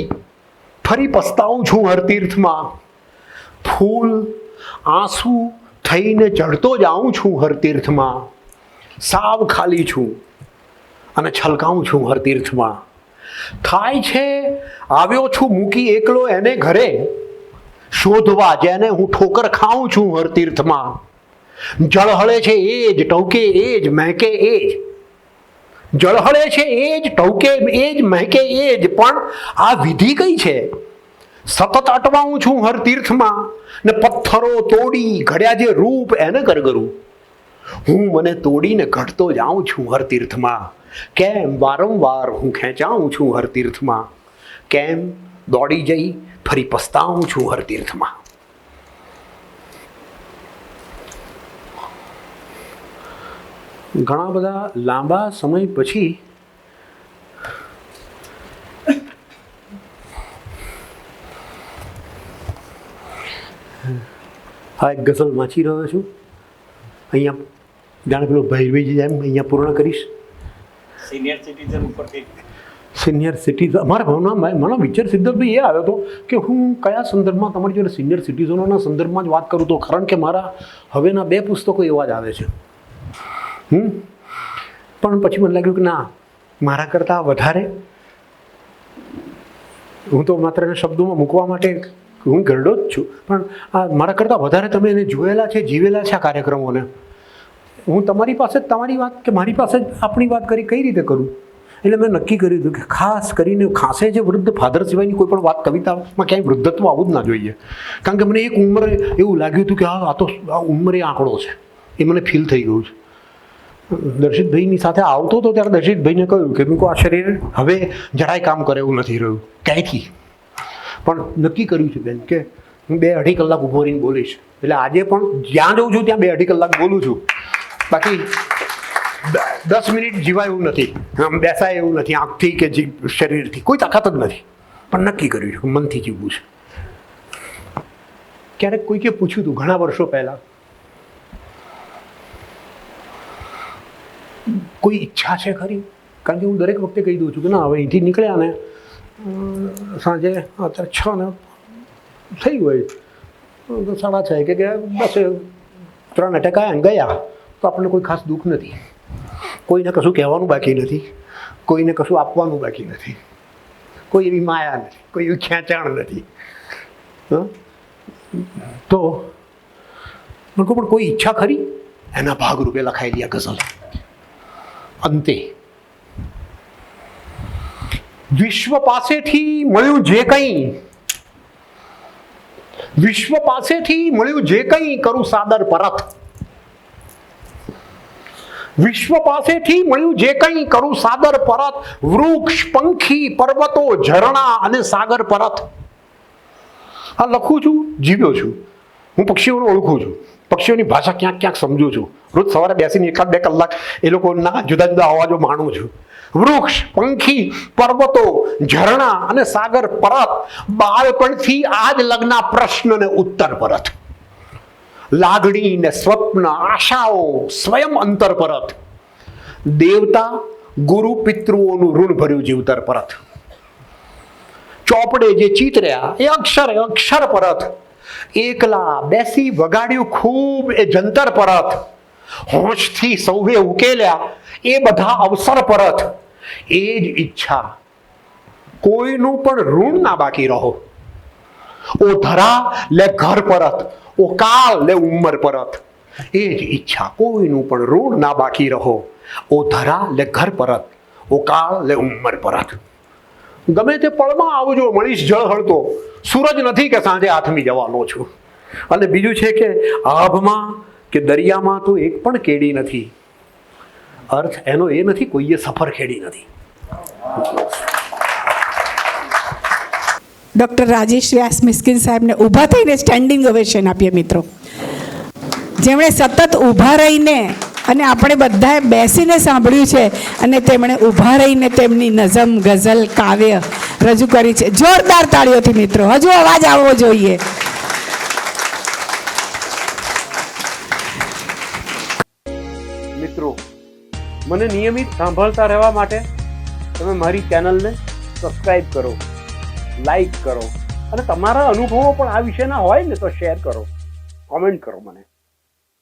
ફરી પસ્તાઉં છું હર તીર્થમાં? ફૂલ આંસુ થઈને ચડતો જાઉં છું હર તીર્થમાં. સાવ ખાલી છું અને છલકાઉં છું હર તીર્થમાં. થાય છે આવ્યો છું મૂકી એકલો એને ઘરે, શોધવા જેને હું ઠોકર ખાઉં છું હર તીર્થમાં. જળહળે છે એ જ, ટવકે એ જ, મહેકે એ જ. જળહળે છે એ જ, ટવકે એ જ, મહેકે એ જ. પણ આ વિધિ કઈ છે? સતત અટવાઉં છું હર તીર્થમાં ને પથ્થરો તોડી ઘડ્યા જે રૂપ એને કરગરું. હું મને તોડીને ઘડતો જાઉં છું હર તીર્થમાં. કેમ વારંવાર હું ખેંચાઉં છું હર તીર્થમાં? કેમ દોડી જઈ ફરી પસ્તાઉં છું હર તીર્થમાં? ઘણા બધા લાંબા સમય પછી આ એક ગઝલ વાંચી રહ્યો છું. અહીંયા જાણે પેલો ભૈરવીજી જેમ અહીંયા પૂર્ણ કરીશ. સિનિયર સિટીઝન ઉપરથી સિનિયર સિટીઝન અમારા મને વિચાર સિદ્ધાર્થભાઈ એ આવ્યો હતો કે હું કયા સંદર્ભમાં તમારી જોડે સિનિયર સિટીઝનોના સંદર્ભમાં જ વાત કરું તો, કારણ કે મારા હવેના 2 પુસ્તકો એવા જ આવે છે. પણ પછી મને લાગ્યું કે ના, મારા કરતાં વધારે હું તો માત્ર એને શબ્દોમાં મૂકવા માટે હું ગરડો જ છું, પણ આ મારા કરતાં વધારે તમે એને જોયેલા છે, જીવેલા છે આ કાર્યક્રમોને. હું તમારી પાસે જ તમારી વાત કે મારી પાસે જ આપણી વાત કરી કઈ રીતે કરું? એટલે મેં નક્કી કર્યું હતું કે ખાસ કરીને ખાસે જે વૃદ્ધ ફાધર સિવાયની કોઈ પણ વાત કવિતામાં ક્યાંય વૃદ્ધત્વ આવું જ ના જોઈએ. કારણ કે મને એક ઉંમરે એવું લાગ્યું હતું કે આ તો આ ઉંમરે આંકડો છે, એ મને ફીલ થઈ ગયું છે. દર્શિતભાઈની સાથે આવતો હતો ત્યારે દર્શિતભાઈને કહ્યું કે આ શરીર હવે જરાય કામ કરે એવું નથી રહ્યું ક્યાંયથી. પણ નક્કી કર્યું છે બેન કે હું 2-2.5 કલાક ઊભો રહીને બોલીશ. એટલે આજે પણ જ્યાં જઉં છું ત્યાં 2-2.5 કલાક બોલું છું. બાકી 10 મિનિટ જીવાય એવું નથી, આમ બેસાય એવું નથી, આંખથી કે શરીરથી કોઈ તાકાત જ નથી. પણ નક્કી કર્યું છે મનથી જીવવું છે. ક્યારેક કોઈકે પૂછ્યું હતું ઘણા વર્ષો પહેલાં, કોઈ ઈચ્છા છે ખરી? કારણ કે હું દરેક વખતે કહી દઉં છું કે ના, હવે અહીંથી નીકળ્યા ને સાંજે અત્યારે 6 ને થઈ હોય 6:30 કે બસ 3 અટક આવ્યા ગયા તો આપણને કોઈ ખાસ દુઃખ નથી. કોઈને કશું કહેવાનું બાકી નથી, કોઈને કશું આપવાનું બાકી નથી, કોઈ એવી માયા નથી, કોઈ એવી ખેંચાણ નથી. તો પણ કોઈ ઈચ્છા ખરી? એના ભાગરૂપે લખાયેલી આ ગઝલ. અંતે વિશ્વ પાસેથી મળ્યું જે કંઈ, વિશ્વ પાસેથી મળ્યું જે કંઈ કરું સાદર પરત. વિશ્વ પાસેથી મળ્યું જે કંઈ કરું સાદર પરત. વૃક્ષ, પંખી, પર્વતો, ઝરણા અને સાગર પરત. આ લખું છું, જીવ્યો છું. હું પક્ષીઓને ઓળખું છું, પક્ષીઓની ભાષા ક્યાંક ક્યાંક સમજું છું. રોજ સવારે બેસીને 1-2 કલાક એ લોકોના જુદા જુદા અવાજો માણું છું. વૃક્ષ, પંખી, પર્વતો, ઝરણા અને સાગર પરત. બાળપણથી આજ લગ્ન પ્રશ્નને ઉત્તર પરત. લાગણી ને સ્વપ્ન, આશાઓ સ્વયં અંતર પરત. દેવતા, ગુરુ, પિતૃઓનું ઋણ ભર્યું જીવતર પરત. ચોપડે જે ચિતર્યા એ અક્ષર પરત. એકલા બેસી વગાડ્યું ખૂબ એ જંતર પરત, હોંશથી સૌએ ઉકેલ્યા એ બધા અવસર પરત. એ જ ઈચ્છા કોઈનું પણ ઋણ ના બાકી રહો. ઓ ધરા લે ઘર પરત, ઓ કાળ લે ઉંમર પરત. એ જ ઈચ્છા કોઈનું પણ ઋણ ના બાકી રહો. ઓ ધરા લે ઘર પરત, ઓ કાળ લે ઉંમર પરત. ગમે તે પળમાં આવજો, મળીશ ઝળહળતો. સૂરજ નથી કે સાંજે આથમી જવાનો છું. અને બીજું છે કે આભમાં કે દરિયામાં તો એક પણ કેડી નથી. અર્થ એનો એ નથી કોઈએ સફર ખેડી નથી. ડૉક્ટર રાજેશ વ્યાસ મિસ્કિન સાહેબને ઊભા થઈને સ્ટેન્ડિંગ ઓવેશન આપીએ મિત્રો, જેમણે સતત ઊભા રહીને અને આપણે બધાએ બેસીને સાંભળ્યું છે અને તેમણે ઊભા રહીને તેમની નઝમ, ગઝલ, કાવ્ય રજૂ કરી છે. જોરદાર તાળીઓથી મિત્રો, હજુ અવાજ આવવો જોઈએ. મિત્રો, મને નિયમિત સાંભળતા રહેવા માટે તમે મારી ચેનલને સબસ્ક્રાઇબ કરો, લાઈક કરો અને તમારા અનુભવો પણ આ વિષયના હોય ને તો શેર કરો, કોમેન્ટ કરો મને.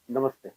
નમસ્તે.